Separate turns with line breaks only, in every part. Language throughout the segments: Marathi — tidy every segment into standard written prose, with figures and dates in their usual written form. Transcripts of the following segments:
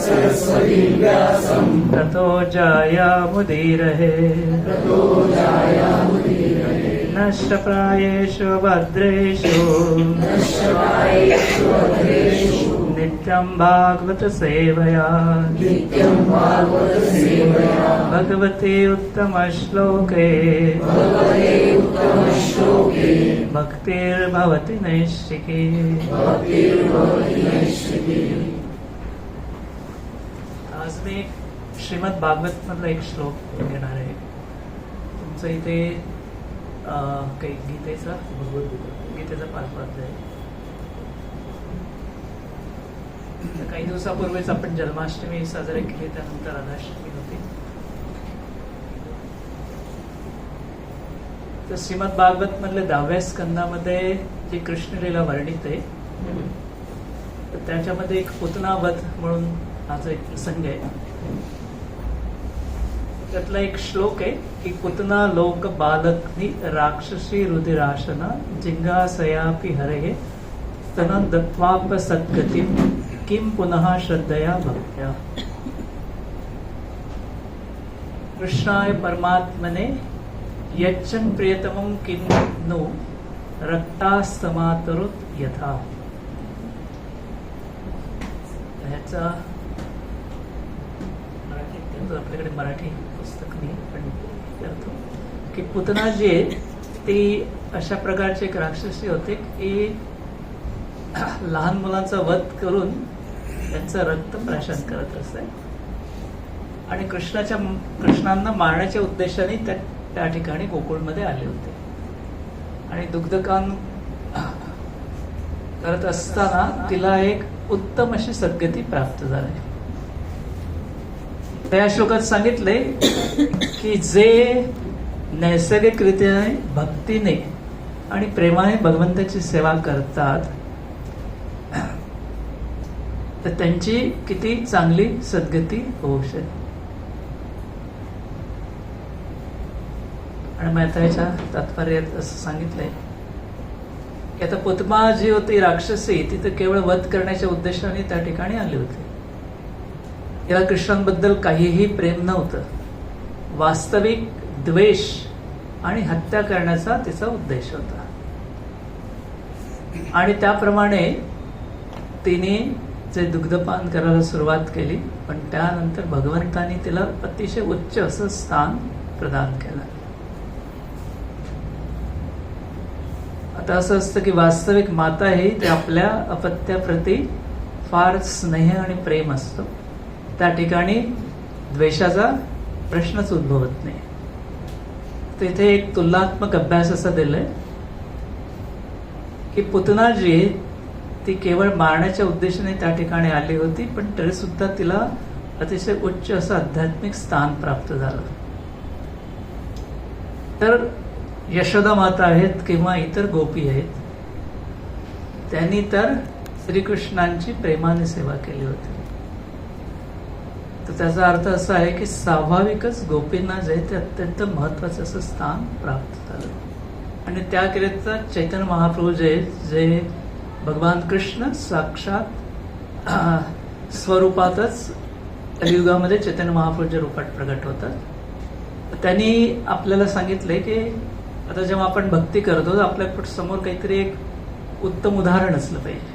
सरस्वती व्यासं
ततो जायामुदीरये नष्टप्रायेषु भद्रेषु नित्यं भागवत सेवया भगवते उत्तम श्लोके भक्तिर्भवति नैष्ठिकी. आज मी श्रीमद भागवत मधला एक श्लोक घेणार आहे. तुमचं इथे काही गीतेचा गीतेचा 5 अध्याय. काही दिवसापूर्वीच आपण जन्माष्टमी साजरी केली, त्यानंतर राधाष्टमी होती. तर श्रीमद भागवत मधले 10व्या स्कंदामध्ये जी कृष्णलीला वर्णित आहे, तर त्याच्यामध्ये एक पुतना वध म्हणून हाचा एक प्रसंग आहे. त्यातला एक श्लोक आहे की पुतना लोक बालकनी राक्षसी रुधिराशना जिंगासयापि हरे स्तन दत्वाप सद्गतिम किम पुनः श्रद्धया भक्त्या. कृष्णाय परमात्मने यच्चन प्रियतमं किम नु रक्तास्तमातरुत यथा. ह्याचा आपल्याकडे मराठी पुस्तक नाही, पण करतो की पुतना जी आहे ती अशा प्रकारची एक राक्षसी होते की लहान मुलांचा वध करून त्यांचं रक्त प्राशन करत असते आणि कृष्णांना मारण्याच्या उद्देशाने त्या ठिकाणी गोकुळमध्ये आले होते. आणि दुग्धकान करत असताना तिला एक उत्तम अशी सद्गती प्राप्त झाली. त्या श्लोकात सांगितले की जे नैसर्गिकरित्या भक्तीने आणि प्रेमाने भगवंताची सेवा करतात तर त्यांची किती चांगली सद्गती होऊ शकते. आणि मग याच्या तात्पर्यात असं सांगितलंय की आता पुतमा जी होती राक्षसी, ती तर केवळ वध करण्याच्या उद्देशाने त्या ठिकाणी आली होती. तिला कृष्णांबद्दल काहीही प्रेम नव्हतं. वास्तविक द्वेष आणि हत्या करण्याचा तिचा उद्देश होता. आणि त्याप्रमाणे तिने जे दुग्धपान करायला सुरुवात केली, पण त्यानंतर भगवंतानी तिला अतिशय उच्च असं स्थान प्रदान केलं. आता असं असतं की वास्तविक माता ही ते आपल्या अपत्याप्रती फार स्नेह आणि प्रेम असतो. त्या ठिकाणी द्वेषाचा प्रश्नच उद्भवत नाही. तिथे एक तुलनात्मक अभ्यास असा दिलाय की पुतना जी ती केवळ मारण्याच्या उद्देशाने त्या ठिकाणी आली होती, पण तरी सुद्धा तिला अतिशय उच्च असं आध्यात्मिक स्थान प्राप्त झालं. तर यशोदा माता आहेत किंवा इतर गोपी आहेत, त्यांनी तर श्रीकृष्णांची प्रेमाने सेवा केली होती. तर त्याचा अर्थ असा आहे की स्वाभाविकच गोपींना जे ते अत्यंत महत्वाचं असं स्थान प्राप्त झालं. आणि त्याकरिता चैतन्य महाप्रभू जे भगवान कृष्ण साक्षात स्वरूपातच कलियुगामध्ये चैतन्य महाप्रभूच्या रूपात प्रगट होतात. त्यांनी आपल्याला सांगितलंय की आता जेव्हा आपण भक्ती करतो तर आपल्या समोर काहीतरी एक उत्तम उदाहरण असलं पाहिजे.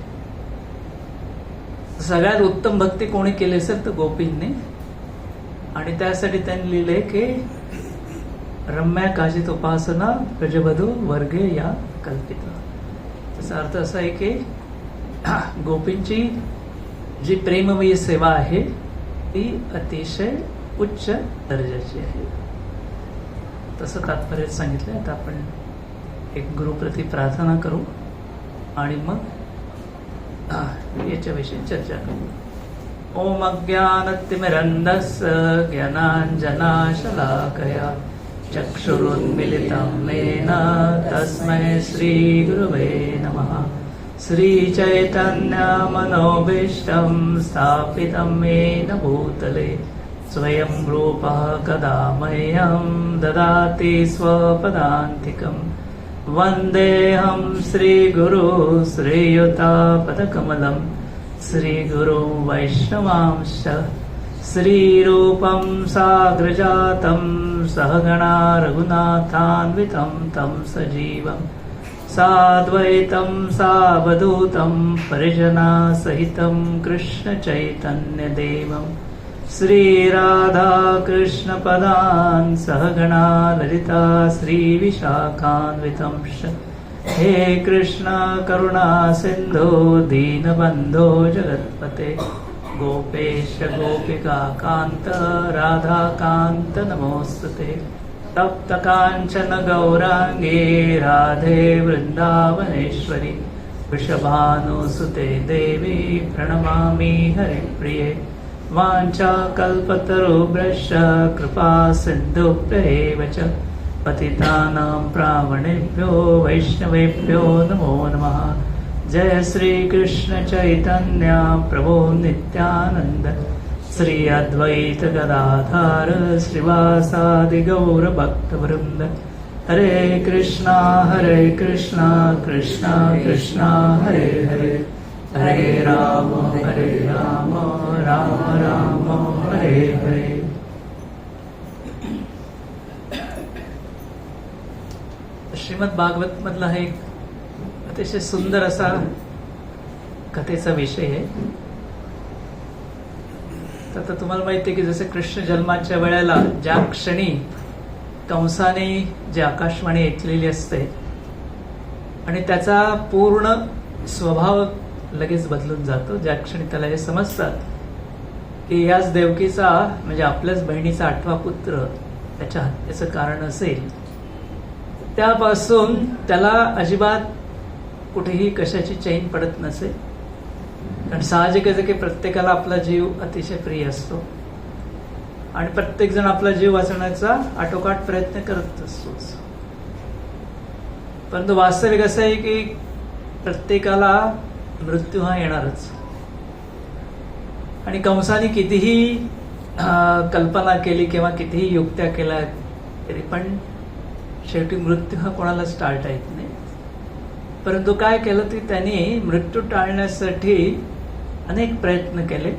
सगळ्यात उत्तम भक्ती कोणी केली असेल तर गोपींनी. आणि त्यासाठी त्यांनी लिहिले की रम्या काजित उपासना ब्रजवधू वर्गे या कल्पिता. त्याचा अर्थ असा आहे की गोपींची जी प्रेममयी सेवा आहे ती अतिशय उच्च दर्जाची आहे. तसं तात्पर्य सांगितलंय. आता आपण एक गुरुप्रती प्रार्थना करू आणि मग याच्याविषयी चर्चा करू. ओम अज्ञानतिमिरन्धस्य ज्ञानाञ्जनाशलाकया चक्षुरुन्मिलितं येन तस्मै श्रीगुरवे नमः. श्रीचैतन्यमनोभीष्टं स्थापितं येन भूतले स्वयं रूपः कदा मह्यं ददाति स्वपदान्तिकम्. वन्देऽहं श्रीगुरु श्रीयुतापदकमलं श्रीगुरुं वैष्णवांश्च श्रीरूपं साग्रजातं सहगणा रघुनाथान्वितं तं सजीवं साद्वैतं सावधूतं परिजनासहितं कृष्णचैतन्यदेवं श्रीराधाकृष्णपदान् सहगणा ललिता श्रीविशाखान्वितंश्च हे कृष्ण करुणा सिन्धो दीनबन्धो जगत्पते गोपेश गोपिका कान्त राधाकान्त नमोऽस्तुते तप्त काञ्चन गौराङ्गे राधे वृन्दावनेश्वरि वृषभानुसुते देवी प्रणमामि हरिप्रिये वाञ्छाकल्पतरुभ्यश्च कृपा सिन्धुभ्यैव च पतितानां पावनेभ्यो वैष्णवेभ्यो नमो नमः। जय श्री कृष्ण चैतन्य प्रभो नित्यानंद श्री अद्वैत गदाधर श्रीवासादि गौर भक्तवृंद हरे कृष्णा कृष्णा कृष्णा हरे हरे हरे राम राम राम हरे हरे। श्रीमद भागवत मधला हा एक अतिशय सुंदर असा कथेचा विषय आहे. तर आता तुम्हाला माहिती आहे की जसे कृष्ण जन्माच्या वेळेला ज्या क्षणी कंसाने जी आकाशवाणी ऐकलेली असते आणि त्याचा पूर्ण स्वभाव लगेच बदलून जातो, ज्या क्षणी त्याला हे समजतात की याच देवकीचा म्हणजे आपल्याच बहिणीचा 8वा पुत्र त्याच्या हत्येचं कारण असेल, त्यापासून त्याला अजिबात कुठेही कशाची चैन पडत नसे. कारण साहजिकच आहे की प्रत्येकाला आपला जीव अतिशय प्रिय असतो आणि प्रत्येक जण आपला जीव वाचवण्याचा आटोकाट प्रयत्न करत असतोच. परंतु वास्तविक असं आहे की प्रत्येकाला मृत्यू हा येणारच. आणि कंसाने कितीही कल्पना केली किंवा कितीही युक्त्या केल्या तरी पण शेवटी मृत्यू हा कोणालाच टाळता येत नाही. परंतु काय केलं की त्यांनी मृत्यू टाळण्यासाठी अनेक प्रयत्न केले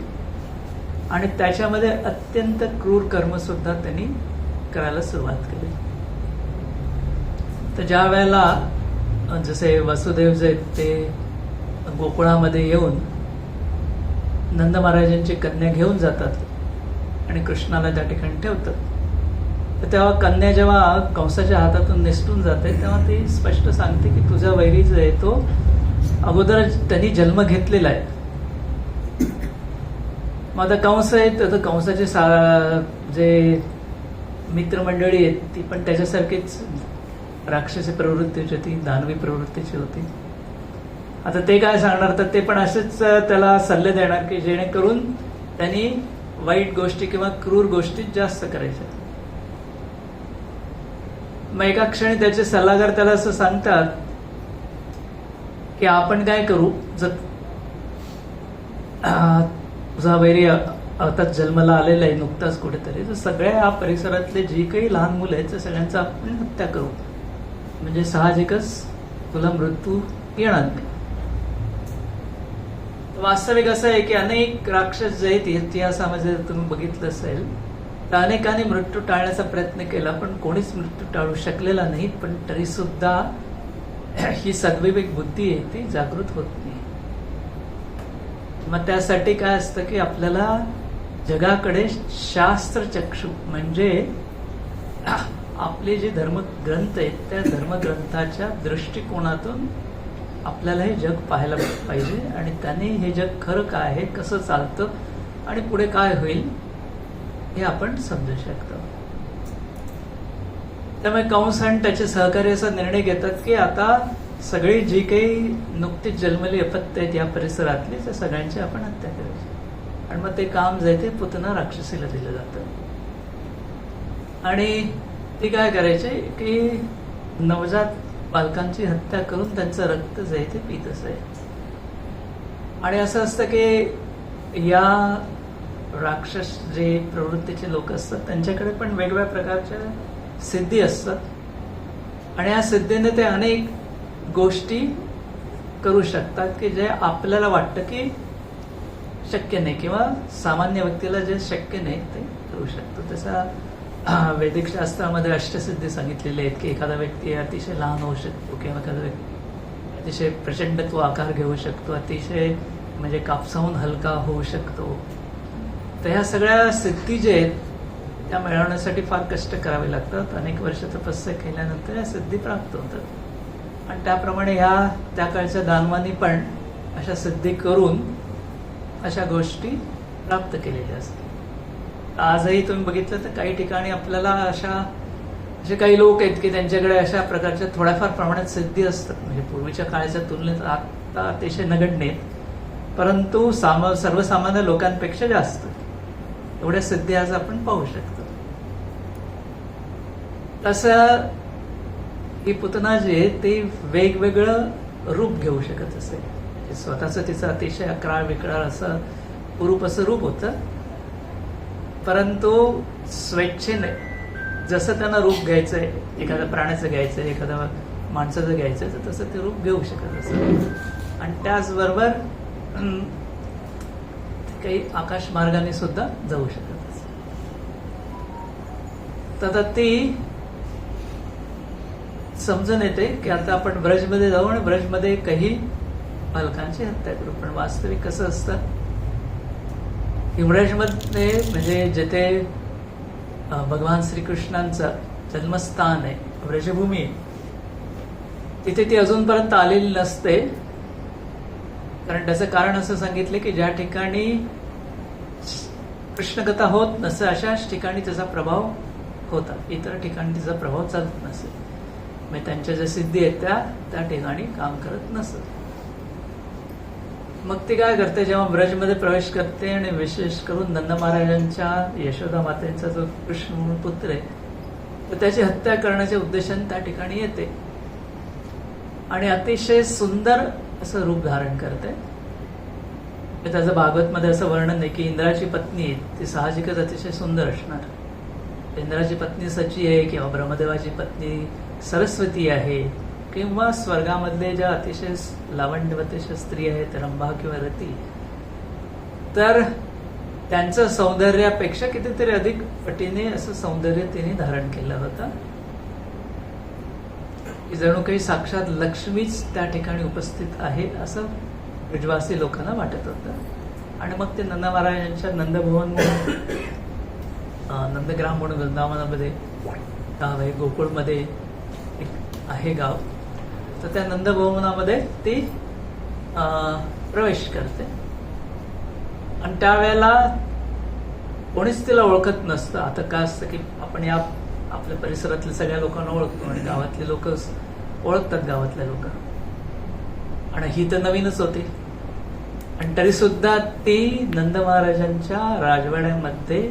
आणि त्याच्यामध्ये अत्यंत क्रूर कर्म सुद्धा त्यांनी करायला सुरुवात केली. तर ज्या वेळेला जसे वसुदेव जे ते गोकुळामध्ये येऊन नंद महाराजांची कन्या घेऊन जातात आणि कृष्णाला त्या ठिकाणी ठेवतात, तर तेव्हा कन्या जेव्हा कंसाच्या हातातून निसटून जाते तेव्हा ती स्पष्ट सांगते की तुझा वैरी जो आहे तो अगोदर त्यांनी जन्म घेतलेला आहे. मग आता कंस आहेत, आता कंसाचे जे मित्रमंडळी आहेत ती पण त्याच्यासारखीच राक्षसी प्रवृत्तीची होती, दानवी प्रवृत्तीची होती. आता ते काय सांगणार, तर ते पण असेच त्याला सल्ले देणार की जेणेकरून त्यांनी वाईट गोष्टी किंवा क्रूर गोष्टी जास्त करायच्या. मग एका क्षणी त्याचे सल्लागार त्याला असं सांगतात की आपण काय करू, जर तुझा वैरी आताच जन्माला आलेला आहे नुकताच कुठेतरी, तर सगळ्या या परिसरातले जी काही लहान मुलं आहेत त्या सगळ्यांचा आपण हत्या करू, म्हणजे साहजिकच तुला मृत्यू येणार नाही. वास्तविक असं आहे की अनेक राक्षस जे आहेत इतिहासामध्ये तुम्ही बघितलं असेल तर अनेकांनी मृत्यू टाळण्याचा प्रयत्न केला पण कोणीच मृत्यू टाळू शकलेला नाही. पण तरी सुद्धा ही सद्विवेक बुद्धी आहे ती जागृत होत नाही. मग त्यासाठी काय असतं की आपल्याला जगाकडे शास्त्रचक्षु म्हणजे आपले जे धर्मग्रंथ आहेत त्या धर्मग्रंथाच्या दृष्टिकोनातून आपल्याला हे जग पाहायला पाहिजे आणि त्याने हे जग खरं काय आहे, कसं चालतं आणि पुढे काय होईल हे आपण समजू शकतो. त्यामुळे कंस आणि त्याचे सहकारी असा निर्णय घेतात की आता सगळी जी काही नुकतीच जन्मली अपत्य आहेत या परिसरातली त्या सगळ्यांची आपण हत्या करायची. आणि मग ते काम जे ते पुतना राक्षसीला दिलं जातं आणि ती काय करायचे की नवजात बालकांची हत्या करून त्यांचं रक्त जे ते पित असे. आणि असं असतं की या राक्षस जे प्रवृत्तीचे लोक असतात त्यांच्याकडे पण वेगवेगळ्या प्रकारच्या सिद्धी असतात आणि या सिद्धीने ते अनेक गोष्टी करू शकतात की जे आपल्याला वाटतं की शक्य नाही किंवा सामान्य व्यक्तीला जे शक्य नाही ते करू शकतो. तसा वैदिक शास्त्रामध्ये अष्टसिद्धी सांगितलेले आहेत की एखादा व्यक्ती अतिशय लहान होऊ शकतो किंवा एखादा व्यक्ती अतिशय प्रचंड तो आकार घेऊ शकतो, अतिशय म्हणजे कापसाहून हलका होऊ शकतो. तर ह्या सगळ्या सिद्धी जे आहेत त्या मिळवण्यासाठी फार कष्ट करावे लागतात. अनेक वर्ष तपस्या केल्यानंतर या सिद्धी प्राप्त होतात. आणि त्याप्रमाणे ह्या त्या काळच्या दानवांनी पण अशा सिद्धी करून अशा गोष्टी प्राप्त केलेल्या असतात. आजही तुम्ही बघितलं तर काही ठिकाणी आपल्याला असे काही लोक आहेत की त्यांच्याकडे अशा प्रकारच्या थोड्याफार प्रमाणात सिद्धी असतात. म्हणजे पूर्वीच्या काळाच्या तुलनेत आता अतिशय नगण्य आहेत, परंतु सर्वसामान्य लोकांपेक्षा जास्त एवढ्या सिद्धी आज आपण पाहू शकतो. तसं ही पुतना जी आहे ती वेगवेगळं रूप घेऊ शकत असे. स्वतःचं तिचं अतिशय अकराळ विकराळ असं कुरूप असं रूप होतं, परंतु स्वेच्छेने जसं त्यांना रूप घ्यायचंय, एखाद्या प्राण्याचं घ्यायचंय, एखाद्या माणसाचं घ्यायचंय, तर तसं ते रूप घेऊ शकत असं. आणि त्याचबरोबर काही आकाश मार्गाने सुद्धा जाऊ शकत असं. तर ती समजून येते की आता आपण ब्रजमध्ये जाऊ आणि ब्रजमध्ये काही बालकांची हत्या करू. पण वास्तविक कसं असतं की ब्रजमध्ये म्हणजे जिथे भगवान श्रीकृष्णांचं जन्मस्थान आहे, ब्रजभूमी आहे, तिथे ती अजूनपर्यंत आलेली नसते. कारण त्याचं कारण असं सांगितलं की ज्या ठिकाणी कृष्णकथा होत नसे अशाच ठिकाणी त्याचा प्रभाव होता, इतर ठिकाणी तिचा प्रभाव चालत नसे. म्हणजे त्यांच्या ज्या सिद्धी आहेत त्या ठिकाणी काम करत नसत. मग ती काय करते, जेव्हा ब्रजमध्ये प्रवेश करते आणि विशेष करून नंद महाराजांच्या यशोदा मातेचा जो कृष्ण म्हणून पुत्र आहे तर त्याची हत्या करण्याच्या उद्देशाने त्या ठिकाणी येते आणि अतिशय सुंदर असं रूप धारण करते. त्याचं भागवतमध्ये असं वर्णन आहे की इंद्राची पत्नी ती साहजिकच अतिशय सुंदर असणार. इंद्राची पत्नी सची आहे किंवा ब्रह्मदेवाची पत्नी सरस्वती आहे किंवा स्वर्गामधले ज्या अतिशय लावण्यवती स्त्री आहेत रंभा किंवा रती, तर त्यांचं सौंदर्यापेक्षा कितीतरी अधिक पटीने असं सौंदर्य तिने धारण केलं होतं. जणू काही साक्षात लक्ष्मीच त्या ठिकाणी उपस्थित आहे असं ब्रजवासी लोकांना वाटत होतं. आणि मग ते नंद महाराजांच्या नंदभवन म्हणून नंदग्राम म्हणून वृंदावनामध्ये गाव आहे, गोकुळमध्ये एक आहे गाव, तर त्या नंदभवनामध्ये ती प्रवेश करते. आणि त्यावेळेला कोणीच तिला ओळखत नसतं. आता काय असतं की आपण या आपल्या परिसरातल्या सगळ्या लोकांना ओळखतो आणि गावातले लोक ओळखतात गावातल्या लोक, आणि ही तर नवीनच होती. आणि तरी सुद्धा ती नंद महाराजांच्या राजवाड्यामध्ये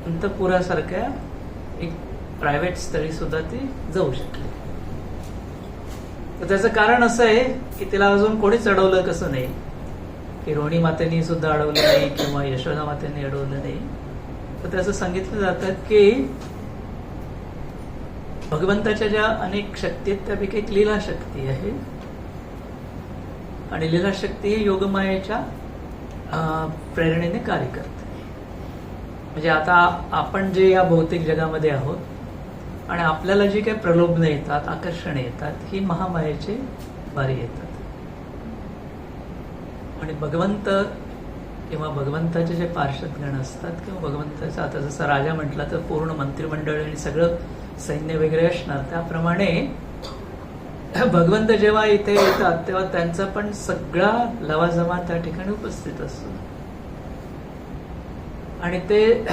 अंतपुरासारख्या एक प्रायव्हेट स्थळी सुद्धा ती जाऊ शकली. तर त्याचं कारण असं आहे की तिला अजून कोणीच अडवलं कसं नाही, की रोहिणी मातेनी सुद्धा अडवलं नाही किंवा यशोदा मातेने अडवलं नाही. तर त्याचं सांगितलं जातं की भगवंताच्या ज्या अनेक शक्ती आहेत त्यापैकी एक लीला शक्ती आहे, आणि लीला शक्ती ही योगमायेच्या प्रेरणेने कार्य करते. म्हणजे आता आपण जे या भौतिक जगामध्ये आहोत आणि आपल्याला जी काही प्रलोभनं येतात, आकर्षणे येतात, ही महामायेचे वारी येतात. आणि भगवंत किंवा भगवंताचे जे पार्षदगण असतात किंवा भगवंताचा आता जसा राजा म्हटला तर पूर्ण मंत्रिमंडळ आणि सगळं सैन्य वगैरे असणार, त्याप्रमाणे भगवंत जेव्हा इथे येतात तेव्हा त्यांचा पण सगळा लवाजमा त्या ठिकाणी उपस्थित असतो. आणि ते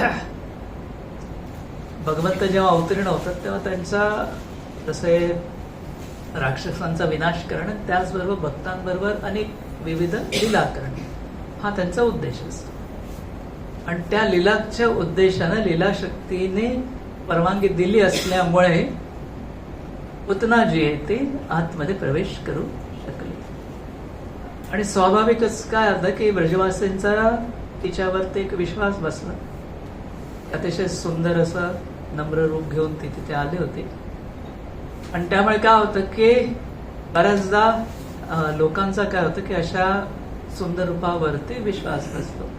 भगवंत जेव्हा अवतीर्ण होतात तेव्हा त्यांचा जसे राक्षसांचा विनाश करणं, त्याचबरोबर भक्तांबरोबर अनेक विविध लीला करणं, हा त्यांचा उद्देश असतो. आणि त्या लीलाच्या उद्देशानं लीलाशक्तीने परवानगी दिली असल्यामुळे पुतना जी आहे ती आतमध्ये प्रवेश करू शकली. आणि स्वाभाविकच काय होतं की ब्रजवासींचा तिच्यावरती एक विश्वास बसला. अतिशय सुंदर असं नम्र रूप घेऊन ती तिथे आले होते. आणि त्यामुळे काय होतं की बऱ्याचदा लोकांचा काय होतं की अशा सुंदर रूपावरती विश्वास नसतो.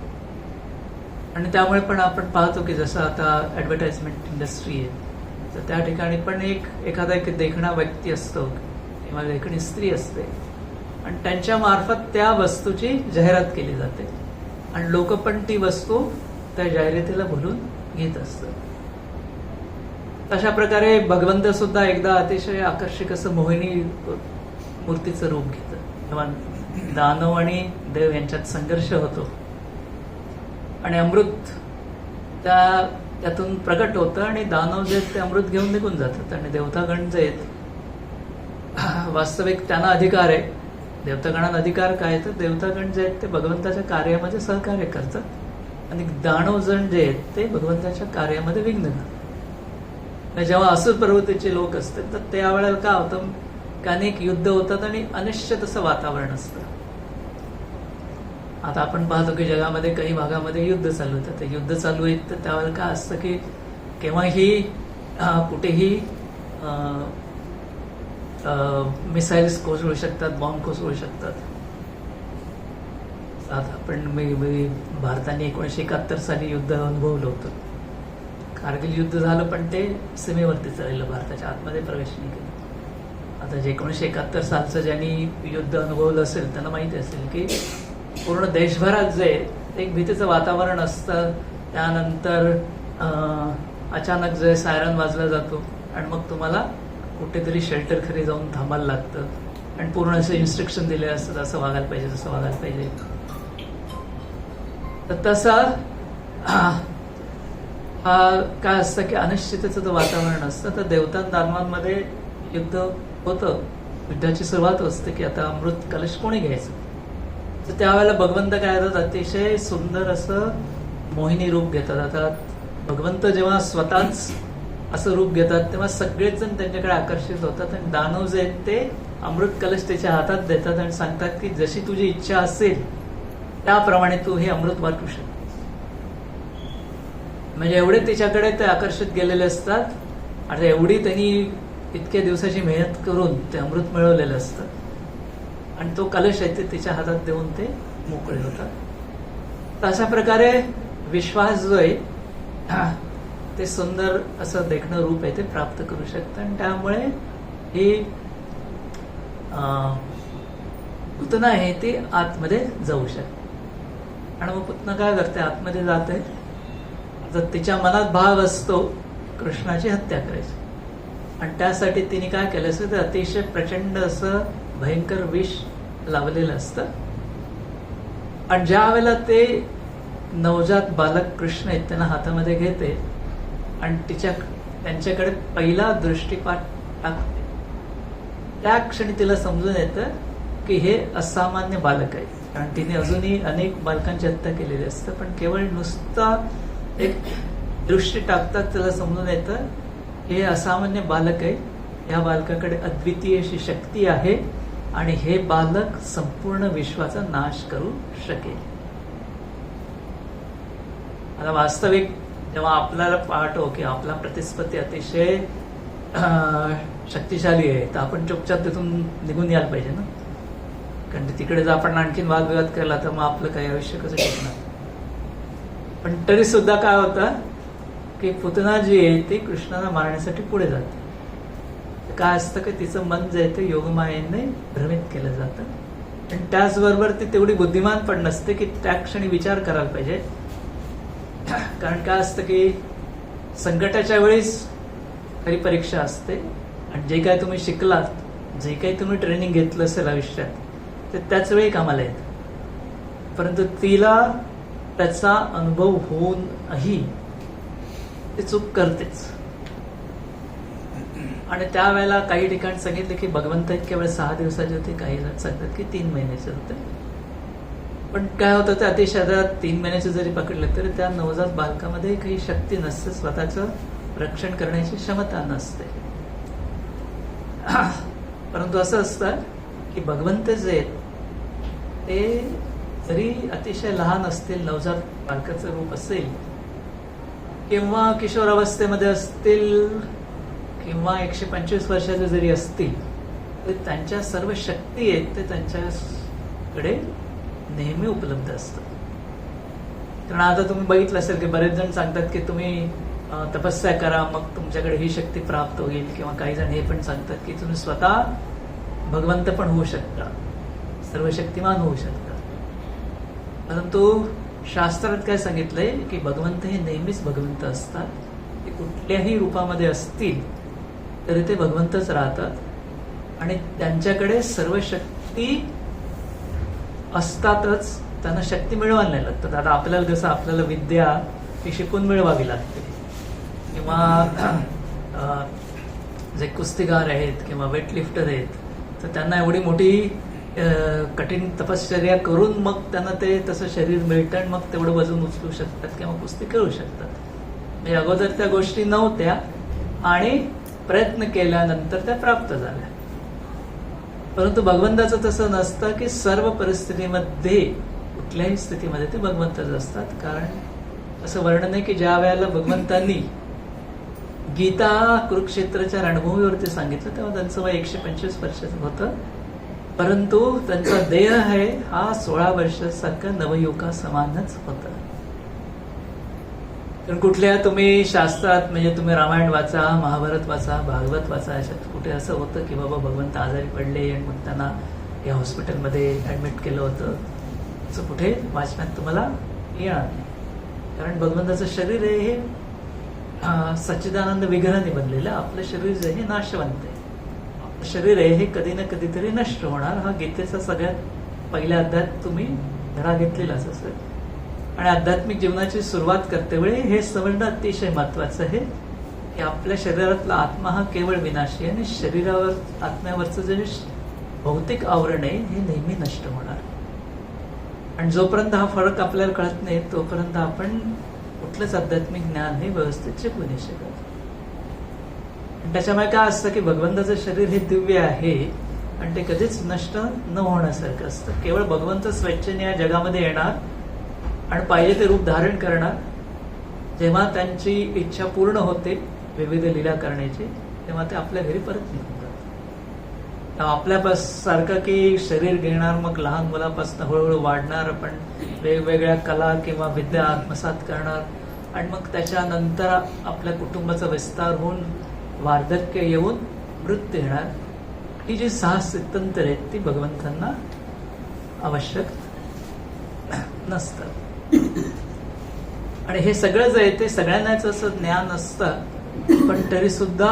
आणि त्यामुळे पण आपण पाहतो की जसं आता ॲडव्हर्टाइजमेंट इंडस्ट्री आहे, तर त्या ठिकाणी पण एखादा एक देखणा व्यक्ती असतो किंवा देखणी स्त्री असते आणि त्यांच्या मार्फत त्या वस्तूची जाहिरात केली जाते आणि लोक पण ती वस्तू त्या जाहिरातीला भरून घेत असतात. अशा प्रकारे भगवंत सुद्धा एकदा अतिशय आकर्षक असं मोहिनी मूर्तीचं रूप घेतं. तेव्हा दानव आणि देव यांच्यात संघर्ष होतो आणि अमृत त्यातून प्रकट होतं आणि दानव जे ते अमृत घेऊन निघून जातात आणि देवतागण जे आहेत वास्तविक त्यांना अधिकार आहे. देवतागणांना अधिकार काय, तर देवतागण जे आहेत ते भगवंताच्या कार्यामध्ये सहकार्य करतात आणि दानवजण जे आहेत ते भगवंताच्या कार्यामध्ये विघ्न करतात. जेव्हा असुर प्रवृत्तीचे लोक असतात तर त्यावेळेला काय होतं की अनेक युद्ध होतात आणि अनिश्चित असं वातावरण असतं. आता आपण पाहतो की जगामध्ये काही भागामध्ये युद्ध चालू होतं. ते युद्ध चालू आहेत तर त्यावेळेला काय असतं की केव्हाही कुठेही मिसाईल्स कोसळू शकतात, बॉम्ब कोसळू शकतात. आता आपण भारताने 1971 साली युद्ध अनुभवलं होतं. कारगिल युद्ध झालं पण ते सीमेवरतीच राहिलं, भारताच्या आतमध्ये प्रवेश नाही केला. आता जे 1971 सालचं ज्यांनी युद्ध अनुभवलं असेल त्यांना माहिती असेल की पूर्ण देशभरात जे एक भीतीचं वातावरण असतं. त्यानंतर अचानक जे सायरन वाजला जातो आणि मग तुम्हाला कुठेतरी शेल्टर खाली जाऊन थांबायला लागतं आणि पूर्ण असे इन्स्ट्रक्शन दिले असतात, असं वागायला पाहिजे, तसं वागायला पाहिजे. तर तसं काय असतं की अनिश्चिततेचं जे वातावरण असतं तर देवता दानवांमध्ये युद्ध होतं. युद्धाची सुरुवात असते की आता अमृत कलश कोणी घ्यायचं. तर त्यावेळेला भगवंत काय होतात, अतिशय सुंदर असं मोहिनी रूप घेतात. आता भगवंत जेव्हा स्वतःच असं रूप घेतात तेव्हा सगळेच जण त्यांच्याकडे आकर्षित होतात आणि दानव जे आहेत ते अमृत कलश त्याच्या हातात देतात आणि सांगतात की जशी तुझी इच्छा असेल त्याप्रमाणे तू हे अमृत वाटू शकतो. म्हणजे एवढे तिच्याकडे ते आकर्षित गेलेले असतात. आता एवढी त्यांनी इतक्या दिवसाची मेहनत करून ते अमृत मिळवलेलं असतं आणि तो कलश आहे ते तिच्या हातात देऊन ते मोकळे होतात. तर अशा प्रकारे विश्वास जो आहे ते सुंदर असं देखणं रूप आहे ते प्राप्त करू शकतं आणि त्यामुळे ही पुतना आहे ती आतमध्ये जाऊ शकते. आणि मग पुतना काय करते, आतमध्ये जाते. तर तिच्या मनात भाव असतो कृष्णाची हत्या करायची आणि त्यासाठी तिने काय केलं असतं तर अतिशय प्रचंड असं भयंकर विष लावलेलं असतं. आणि ज्या वेळेला ते नवजात बालक कृष्ण आहेत त्यांना हातामध्ये घेते आणि त्यांच्याकडे पहिला दृष्टिपात टाकते, त्या क्षणी तिला समजून येतं की हे असामान्य बालक आहे. कारण तिने अजूनही अनेक बालकांची हत्या केलेली असतं पण केवळ नुसता एक दृष्टी टाकतात तिला समजून येतं हे असामान्य बालक आहे. या बालकाकडे अद्वितीय अशी शक्ती आहे आणि हे बालक संपूर्ण विश्वाचा नाश करू शकेल. आता वास्तविक जेव्हा आपल्याला पाहतो की आपला प्रतिस्पर्धी अतिशय शक्तिशाली आहे तर आपण चुपचाप तिथून निघून यायला पाहिजे ना. कारण तिकडे जर आपण आणखीन वादविवाद केला तर मग आपलं काही आयुष्य कसं टिकणार. पण तरी सुद्धा काय होतं की पुतना जी आहे ती कृष्णाला मारण्यासाठी पुढे जाते. काय असतं की तिचं मन जे आहे ते योगमायेने भ्रमित केलं जातं आणि त्याचबरोबर ती तेवढी बुद्धिमान पण नसते की त्या क्षणी विचार करायला पाहिजे. कारण काय असतं की संकटाच्या वेळीच खरी परीक्षा असते आणि जे काय तुम्ही शिकलात, जे काही तुम्ही ट्रेनिंग घेतलं असेल आयुष्यात ते त्याच वेळी कामाला येतं. परंतु तिला त्याचा अनुभव होऊनही ती चूक करतेच. आणि त्यावेळेला काही ठिकाणी सांगितलं की भगवंत केवळ 6 दिवसाचे होते, काही जण सांगतात की 3 महिन्याचे होते. पण काय होतं ते अतिशय 3 महिन्याचे जरी पकडले तरी त्या नवजात बालकामध्ये काही शक्ती नसते, स्वतःचं रक्षण करण्याची क्षमता नसते. परंतु असं असतं की भगवंत जे आहेत ते जरी अतिशय लहान असतील, नवजात बालकाचं रूप असेल किंवा किशोरावस्थेमध्ये असतील किंवा 125 वर्षाचे जरी असतील तरी त्यांच्या सर्व शक्ती आहेत ते त्यांच्याकडे नेहमी उपलब्ध असतं. कारण आता तुम्ही बघितलं असेल की बरेच जण सांगतात की तुम्ही तपस्या करा, मग तुमच्याकडे ही शक्ती प्राप्त होईल, किंवा काही जण हे पण सांगतात की तुम्ही स्वतः भगवंत पण होऊ शकता, सर्व शक्तिमान होऊ शकता. परंतु शास्त्रात काय सांगितलंय की भगवंत हे नेहमीच भगवंत असतात. ते कुठल्याही रूपामध्ये असतील तरी ते भगवंतच राहतात आणि त्यांच्याकडे सर्व शक्ती असतातच. त्यांना शक्ती मिळवायला नाही लागतात. आता आपल्याला कसं आपल्याला विद्या ही शिकून मिळवावी लागते, किंवा जे कुस्तीगार आहेत किंवा वेटलिफ्टर आहेत तर त्यांना एवढी मोठी कठीण तपश्चर्या करून मग त्यांना ते तसं शरीर मिळतं आणि मग तेवढं वजन उचलू शकतात किंवा कुस्ती करू शकतात. म्हणजे अगोदर त्या गोष्टी नव्हत्या आणि प्रयत्न केल्यानंतर त्या प्राप्त झाल्या. परंतु भगवंताचं तसं नसतं की सर्व परिस्थितीमध्ये कुठल्याही स्थितीमध्ये ते भगवंतच असतात. कारण असं वर्णन आहे की ज्या वेळेला भगवंतांनी गीता कुरुक्षेत्राच्या रणभूमीवरती सांगितलं तेव्हा त्यांचं वय 125 वर्षाचं होतं. परंतु त्यांचा देह आहे हा 16 वर्षासारखं नवयुगा समानच होतं. कारण कुठल्या तुम्ही शास्त्रात म्हणजे तुम्ही रामायण वाचा, महाभारत वाचा, भागवत वाचा, अशात कुठे असं होतं की बाबा भगवंत आजारी पडले आणि मग त्यांना या हॉस्पिटलमध्ये ऍडमिट केलं होतं, असं कुठे वाचण्यात तुम्हाला येणार नाही. कारण भगवंताचं शरीर आहे हे सच्चिदानंद विग्रहाने बनलेलं. आपलं शरीर जे आहे हे नाशवंत आहे. आपलं शरीर आहे हे कधी ना कधीतरी नष्ट होणार. हा गीतेचा सगळ्यात पहिल्या अध्यायात तुम्ही धडा घेतलेलाच असेल. आणि आध्यात्मिक जीवनाची सुरुवात करते वेळी हे समजणं अतिशय महत्वाचं आहे की आपल्या शरीरातला आत्मा हा केवळ विनाशी आहे आणि शरीरावर आत्म्यावरचं जे भौतिक आवरण आहे हे नेहमी नष्ट होणार. आणि जोपर्यंत हा फरक आपल्याला कळत नाही तोपर्यंत आपण कुठलंच आध्यात्मिक ज्ञान हे व्यवस्थित शिकू नाही शकत. त्याच्यामुळे काय असतं की भगवंताचं शरीर हे दिव्य आहे आणि ते कधीच नष्ट न होण्यासारखं असतं. केवळ भगवंत स्वेच्छेने या जगामध्ये येणार आणि पाहिजे ते रूप धारण करणार. जेव्हा त्यांची इच्छा पूर्ण होते विविध लीला करण्याची तेव्हा ते आपल्या घरी परत निघून जातात. आपल्यासारखं की शरीर घेणार, मग लहान मुलापासून हळूहळू वाढणार, आपण वेगवेगळ्या कला किंवा विद्या आत्मसात करणार आणि मग त्याच्यानंतर आपल्या कुटुंबाचा विस्तार होऊन वार्धक्य येऊन मृत्यू येणार. ही जी 6 स्थित्यंतर आहेत ती भगवंतांना आवश्यक नसतं. आणि हे सगळं जे आहे ते सगळ्यांनाच असं ज्ञान असतं, पण तरी सुद्धा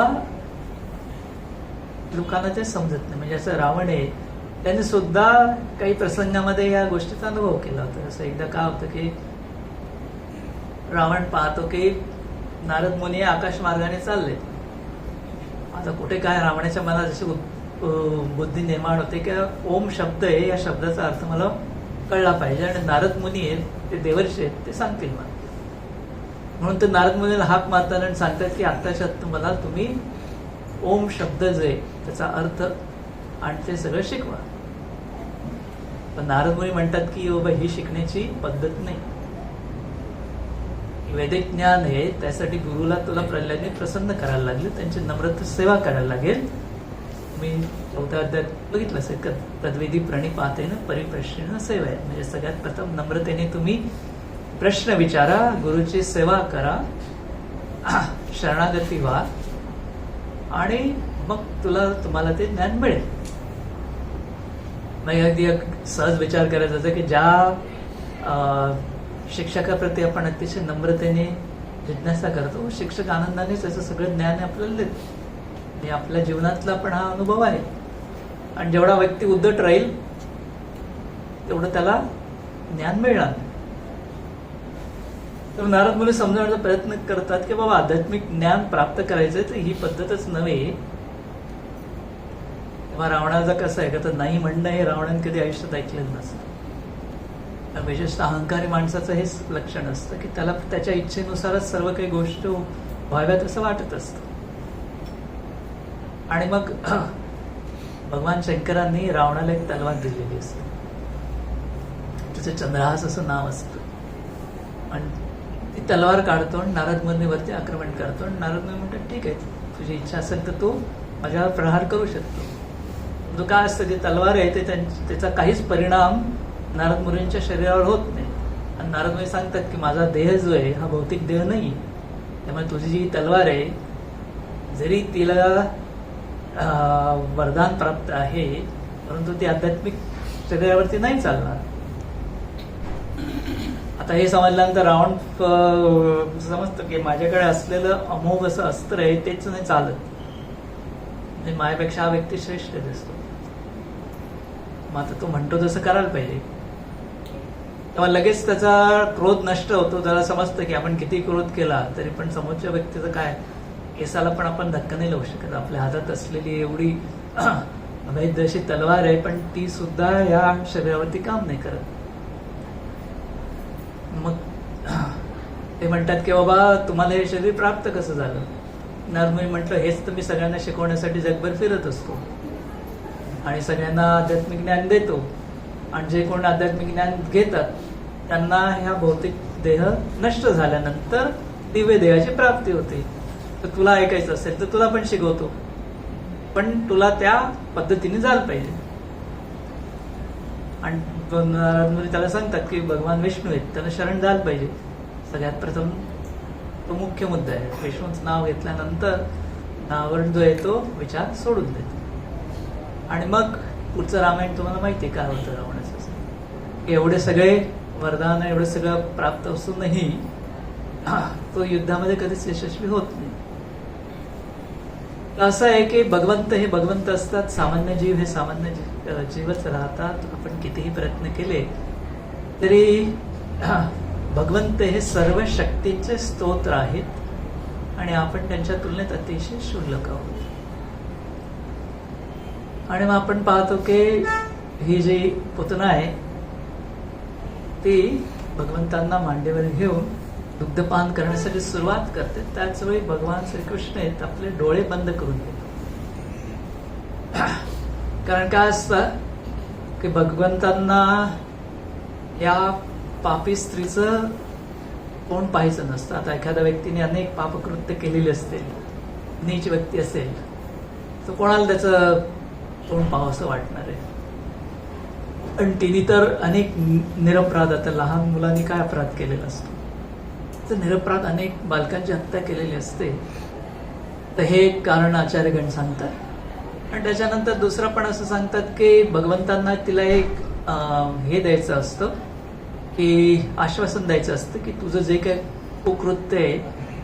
लोकांना ते समजत नाही. म्हणजे असं रावण आहे त्यांनी सुद्धा काही प्रसंगामध्ये या गोष्टीचा अनुभव केला होता. असं एकदा काय होतं की रावण पाहतो की नारद मुनी आकाश मार्गाने चालले. आता कुठे काय रावणाच्या मनात अशी बुद्धी निर्माण होते की ओम शब्द आहे, या शब्दाचा अर्थ मला कळला पाहिजे आणि नारद मुनी आहेत ते देवर्षी आहेत ते सांगतील मला. म्हणून ते नारद मुनीला हाक मारतात आणि सांगतात की आत्ताच्या मला तुम्ही ओम शब्द जे त्याचा अर्थ आणि ते सगळं शिकवा. पण नारद मुनी म्हणतात की बाबा ही शिकण्याची पद्धत नाही. वैदिक ज्ञान आहे त्यासाठी गुरुला तुला प्रल्हादने प्रसन्न करायला लागले, त्यांची नम्रता सेवा करायला लागेल. मी 4थ्या अध्यायात बघितलं असेल तद्विधी प्रणिपातेन परिप्रश्न सेवा आहे. म्हणजे सगळ्यात प्रथम नम्रतेने तुम्ही प्रश्न विचारा, गुरुची सेवा करा, शरणागती व्हा आणि मग तुम्हाला ते ज्ञान मिळेल. मग अगदी सहज विचार करायचा होता की ज्या शिक्षकाप्रती आपण अतिशय नम्रतेने जिज्ञासा करतो, शिक्षक आनंदाने त्याचं सगळं ज्ञान आपल्याला देतो. आणि आपल्या जीवनातला पण हा अनुभव आहे. आणि जेवढा व्यक्ती उद्धट राहील तेवढं त्याला ज्ञान मिळणार नाही. तर नारद मुनी समजावण्याचा प्रयत्न करतात की बाबा आध्यात्मिक ज्ञान प्राप्त करायचंय तर ही पद्धतच नव्हे. तेव्हा रावणाचं कसं आहे का तर नाही म्हणणं हे रावणाने कधी आयुष्यात ऐकलेलं नसतं. विशेषतः अहंकारी माणसाचं हेच लक्षण असतं की त्याला त्याच्या इच्छेनुसारच सर्व काही गोष्ट व्हाव्यात असं वाटत असतं. आणि मग भगवान शंकरांनी रावणाला एक तलवार दिलेली असते, त्याचं चंद्रहास असं नाव असतं. आणि ती तलवार काढतो आणि नारद मुनीवरती आक्रमण करतो. आणि नारद मुनी म्हणतात ठीक आहे, तुझी इच्छा असेल तर तू माझ्यावर प्रहार करू शकतो. तो काय असतं, जी तलवार आहे ते त्याचा काहीच परिणाम नारद मुनींच्या शरीरावर होत नाही. आणि नारद मुनी सांगतात की माझा देह जो आहे हा भौतिक देह नाही, त्यामुळे तुझी जी तलवार आहे जरी तिला वरदान प्राप्त आहे परंतु ती आध्यात्मिक शरीरावरती नाही चालणार. आता हे समजल्यानंतर रावण समजतं की माझ्याकडे असलेलं अमोघ असं अस्त्र आहे तेच नाही चालत, म्हणजे माझ्यापेक्षा हा व्यक्ती श्रेष्ठ दिसतो. मग आता तो म्हणतो तसं करायला पाहिजे. तेव्हा लगेच त्याचा क्रोध नष्ट होतो. त्याला समजतं की आपण किती क्रोध केला तरी पण समोरच्या व्यक्तीचं काय, केसाला पण आपण धक्का नाही लावू शकत. आपल्या हातात असलेली एवढी अवैध अशी तलवार आहे पण ती सुद्धा या शरीरावरती काम नाही करत. मग ते म्हणतात की बाबा तुम्हाला हे शरीर प्राप्त कसं झालं. नारद म्हटलं हेच तर मी सगळ्यांना शिकवण्यासाठी जगभर फिरत असतो आणि सगळ्यांना आध्यात्मिक ज्ञान देतो, आणि जे कोण आध्यात्मिक ज्ञान घेतात त्यांना ह्या भौतिक देह नष्ट झाल्यानंतर दिव्य देहाची प्राप्ती होते. तर तुला ऐकायचं असेल तर तुला पण शिकवतो, पण तुला त्या पद्धतीने जायला पाहिजे. आणि त्याला सांगतात की भगवान विष्णू आहेत, त्यांना शरण जायला पाहिजे. सगळ्यात प्रथम तो मुख्य मुद्दा आहे. विष्णूचं नाव घेतल्यानंतर नावावर जो आहे तो विचार सोडून देतो. आणि मग पुढचं रामायण तुम्हाला माहिती आहे काय होतं रावणाचं. एवढे सगळे वरदान एवढं सगळं प्राप्त असूनही तो युद्धामध्ये कधीच यशस्वी होत नाही. असं आहे की भगवंत हे भगवंत असतात, सामान्य जीव हे सामान्य जीवच राहतात. आपण कितीही प्रयत्न केले तरी भगवंत हे सर्व शक्तीचे स्तोत्र आहेत आणि आपण त्यांच्या तुलनेत अतिशय क्षुल्लक आहोत. आणि मग आपण पाहतो की ही जी पुतना आहे ती भगवंतांना मांडीवर घेऊन दुग्धपान करण्यासाठी सुरुवात करते. त्याच वेळी भगवान श्रीकृष्ण आहेत आपले डोळे बंद करून देतात. कारण काय असतं की भगवंतांना या पापी स्त्रीचं कोण पाहायचं नसतं. आता एखाद्या व्यक्तीने अनेक पापकृत्य केलेली असतील, नीच व्यक्ती असेल तर कोणाला त्याचं कोण पाहावं असं वाटणार आहे. आणि तिने तर अनेक निरपराध, आता लहान मुलांनी काय अपराध केलेला असतो तर निरपराध अनेक बालकांची हत्या केलेली असते. तर हे एक कारण आचार्यगण सांगतात. आणि त्याच्यानंतर दुसरं पण असं सांगतात की भगवंतांना तिला एक हे द्यायचं असतं की आश्वासन द्यायचं असतं की तुझं जे काही कुकृत्य आहे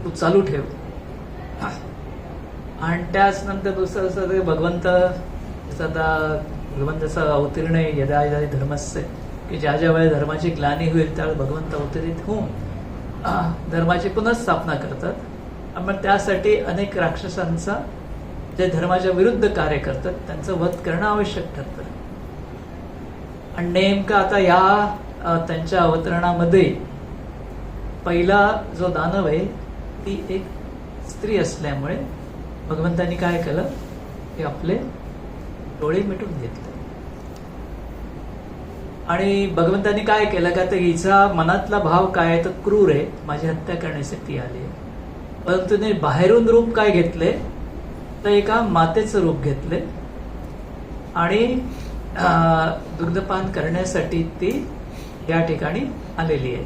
तू चालू ठेव. आणि त्याच नंतर दुसरं असं भगवंत भगवंताचं अवतीर्ण आहे यदा यदा धर्मस्य, की ज्या ज्या वेळेस धर्माची ग्लानी होईल त्यावेळेस भगवंत अवतरित होऊन धर्माची पुन्हा स्थापना करतात. मग त्यासाठी अनेक राक्षसांचा जे धर्माच्या विरुद्ध कार्य करतात त्यांचं वध करणं आवश्यक ठरतं. आणि नेमकं आता या त्यांच्या अवतरणामध्ये पहिला जो दानव आहे ती एक स्त्री असल्यामुळे भगवंतांनी काय केलं की आपले डोळे मिटून घेतले. आणि भगवंतांनी काय केलं का तर हिचा मनातला भाव काय आहे तर क्रूर आहे, माझी हत्या करण्यासाठी आले. परंतु तिने बाहेरून रूप काय घेतले तर एका मातेचं रूप घेतले आणि दुग्धपान करण्यासाठी ती या ठिकाणी आलेली आहे.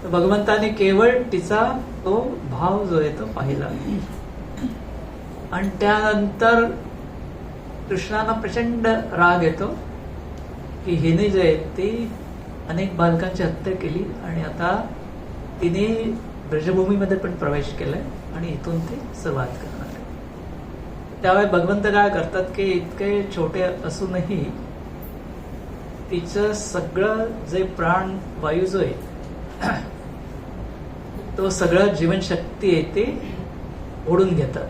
तर भगवंताने केवळ तिचा तो भाव जो आहे तो पाहिला. आणि त्यानंतर कृष्णाला प्रचंड राग येतो की हिने जे आहे ती अनेक बालकांची हत्या केली आणि आता तिने ब्रजभूमीमध्ये पण प्रवेश केलाय आणि इथून ती सुरुवात करणार आहे. त्यावेळी भगवंत काय करतात की इतके छोटे असूनही तिचं सगळं जे प्राण वायू जो आहे तो सगळं जीवनशक्ती आहे ते ओढून घेतात.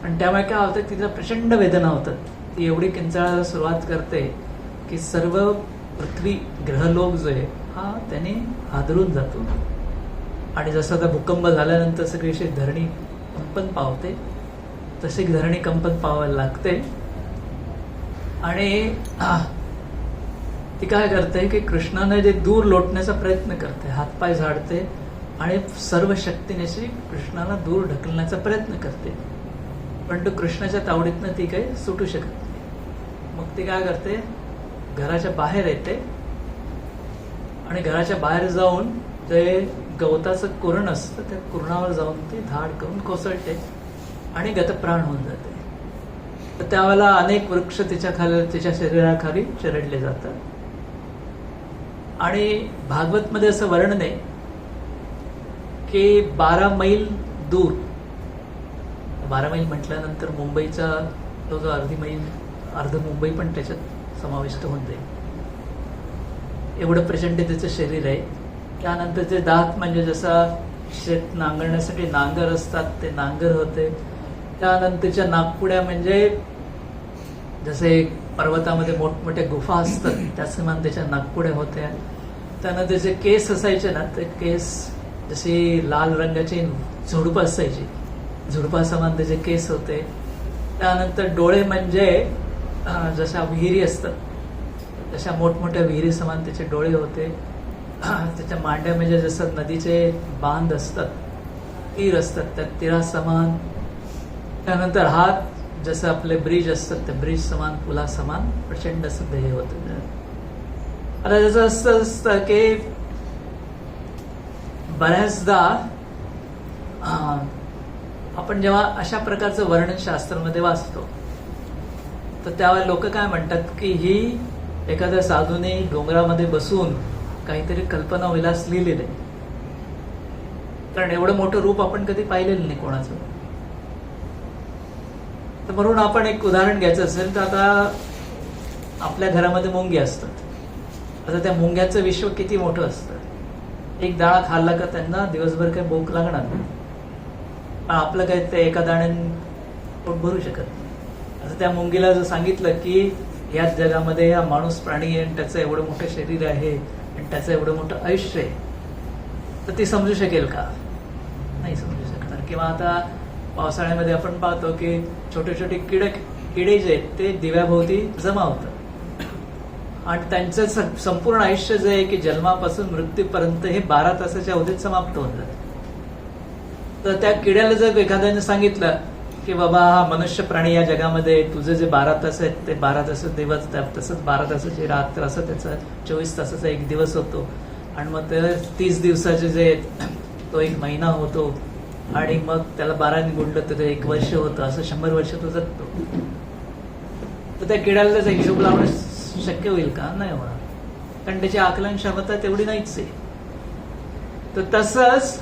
आणि त्यामुळे काय होतं तिला प्रचंड वेदना होतात. ती एवढी किंचाळायला सुरुवात करते की सर्व पृथ्वी ग्रहलोक जो आहे हा त्याने हादरून जातो. आणि जसं आता भूकंप झाल्यानंतर सगळी अशी धरणी कंपन पावते तशी धरणी कंपन पावायला लागते. आणि ती काय करते की कृष्णाने जे दूर लोटण्याचा प्रयत्न करते, हातपाय झाडते आणि सर्व शक्तीने कृष्णाला दूर ढकलण्याचा प्रयत्न करते. पण तो कृष्णाच्या तावडीतनं ती काही सुटू शकत नाही. मग ती काय करते घराच्या बाहेर येते आणि घराच्या बाहेर जाऊन ते गवताचं कुरण असतं त्या कुरणावर जाऊन ती धाड करून कोसळते आणि गतप्राण होऊन जाते. तर त्यावेळेला अनेक वृक्ष तिच्या शरीराखाली चिरडले जातात. आणि भागवत मध्ये असं वर्णन आहे की 12 मैल दूर, 12 मैल म्हटल्यानंतर मुंबईचा तो जो अर्ध मुंबई पण त्याच्यात समाविष्ट होऊन जाईल, एवढं प्रचंड त्याचं शरीर आहे. त्यानंतरचे दात म्हणजे जसा शेत नांगरण्यासाठी नांगर असतात ते नांगर होते. त्यानंतरच्या नागपुड्या म्हणजे जसे पर्वतामध्ये मोठमोठ्या गुफा असतात त्या समान त्याच्या नागपुड्या होत्या. त्यानंतरचे केस असायचे ना, ते केस जशी लाल रंगाची झुडपं असायची, झुडपा समान त्याचे केस होते. त्यानंतर डोळे म्हणजे जशा विहिरी असतात तशा मोठमोठ्या विहिरी समान त्याचे डोळे होते. त्याच्या मांड्या म्हणजे जसं नदीचे बांध असतात, तीर असतात, त्या तीरा समान. त्यानंतर हात जसं आपले ब्रिज असतात त्या ब्रिज समान, पुला समान प्रचंड असं ध्येय होतं. आता जसं असतं की बऱ्याचदा आपण जेव्हा अशा प्रकारचं वर्णन शास्त्रामध्ये वाचतो तर त्यावेळेला लोक काय म्हणतात की ही एखाद्या साधूने डोंगरामध्ये बसून काहीतरी कल्पना विलास लिहिलेले, कारण एवढं मोठं रूप आपण कधी पाहिलेलं नाही कोणाचं. तर म्हणून आपण एक उदाहरण घ्यायचं असेल तर आता आपल्या घरामध्ये मुंग्या असतात. आता त्या मुंग्याचं विश्व किती मोठं असतं. एक दाणा खाल्ला का त्यांना दिवसभर काही भूक लागणार नाही, पण आपलं काही ते एका दाण्याने पोट भरू शकत नाही. असं त्या मुंगीला जर सांगितलं की याच जगामध्ये हा माणूस प्राणी आहे आणि त्याचं एवढं मोठं शरीर आहे आणि त्याचं एवढं मोठं आयुष्य आहे, तर ती समजू शकेल का? नाही समजू शकणार. किंवा आता पावसाळ्यामध्ये आपण पाहतो की छोटे छोटे किडे जे आहेत ते दिव्याभोवती जमा होतात आणि त्यांचं संपूर्ण आयुष्य जे आहे की जन्मापासून मृत्यूपर्यंत हे 12 तासाच्या अवधीत समाप्त होऊन जातं. तर त्या किड्याला जर एखाद्याने सांगितलं की बाबा हा मनुष्य प्राणी या जगामध्ये तुझे जे 12 तास आहेत ते 12 तास दिवस, तसंच 12 तासाची रात्र, असं त्याचा 24 तासाचा एक दिवस होतो आणि मग ते 30 दिवसाचे जे तो एक महिना होतो आणि मग त्याला 12 गुणलं तर ते 1 वर्ष होतं, असं 100 वर्ष तो जगतो. तर त्या किड्याला त्याचा हिशोब लावणं शक्य होईल का? नाही होणार, कारण त्याची आकलन क्षमता तेवढी नाहीच आहे. तर तसंच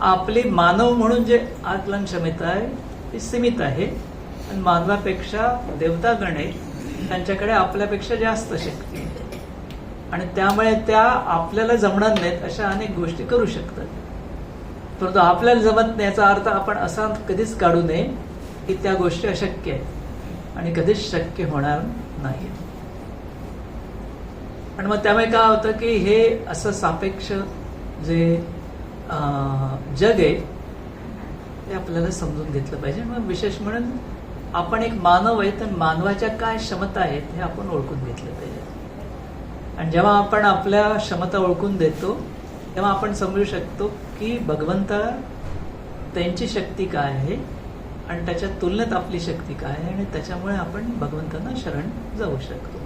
आपली मानव म्हणून जे आकलन क्षमता आहे ती सीमित आहे आणि मानवापेक्षा देवतागण आहे त्यांच्याकडे आपल्यापेक्षा जास्त शक्ती आहे आणि त्यामुळे त्या आपल्याला जमणार नाहीत अशा अनेक गोष्टी करू शकतात. परंतु आपल्याला जमत नाही याचा अर्थ आपण असा कधीच काढू नये की त्या गोष्टी अशक्य आहेत आणि कधीच शक्य होणार नाही. आणि मग त्यामुळे काय होतं की हे असं सापेक्ष जे जग आहे ते आपल्याला समजून घेतलं पाहिजे. मग विशेष म्हणून आपण एक मानव आहे तर मानवाच्या काय क्षमता आहेत हे आपण ओळखून घेतलं पाहिजे. आणि जेव्हा आपण आपल्या क्षमता ओळखून देतो तेव्हा आपण समजू शकतो की भगवंता त्यांची शक्ती काय आहे आणि त्याच्या तुलनेत आपली शक्ती काय आहे आणि त्याच्यामुळे आपण भगवंतांना शरण जाऊ शकतो.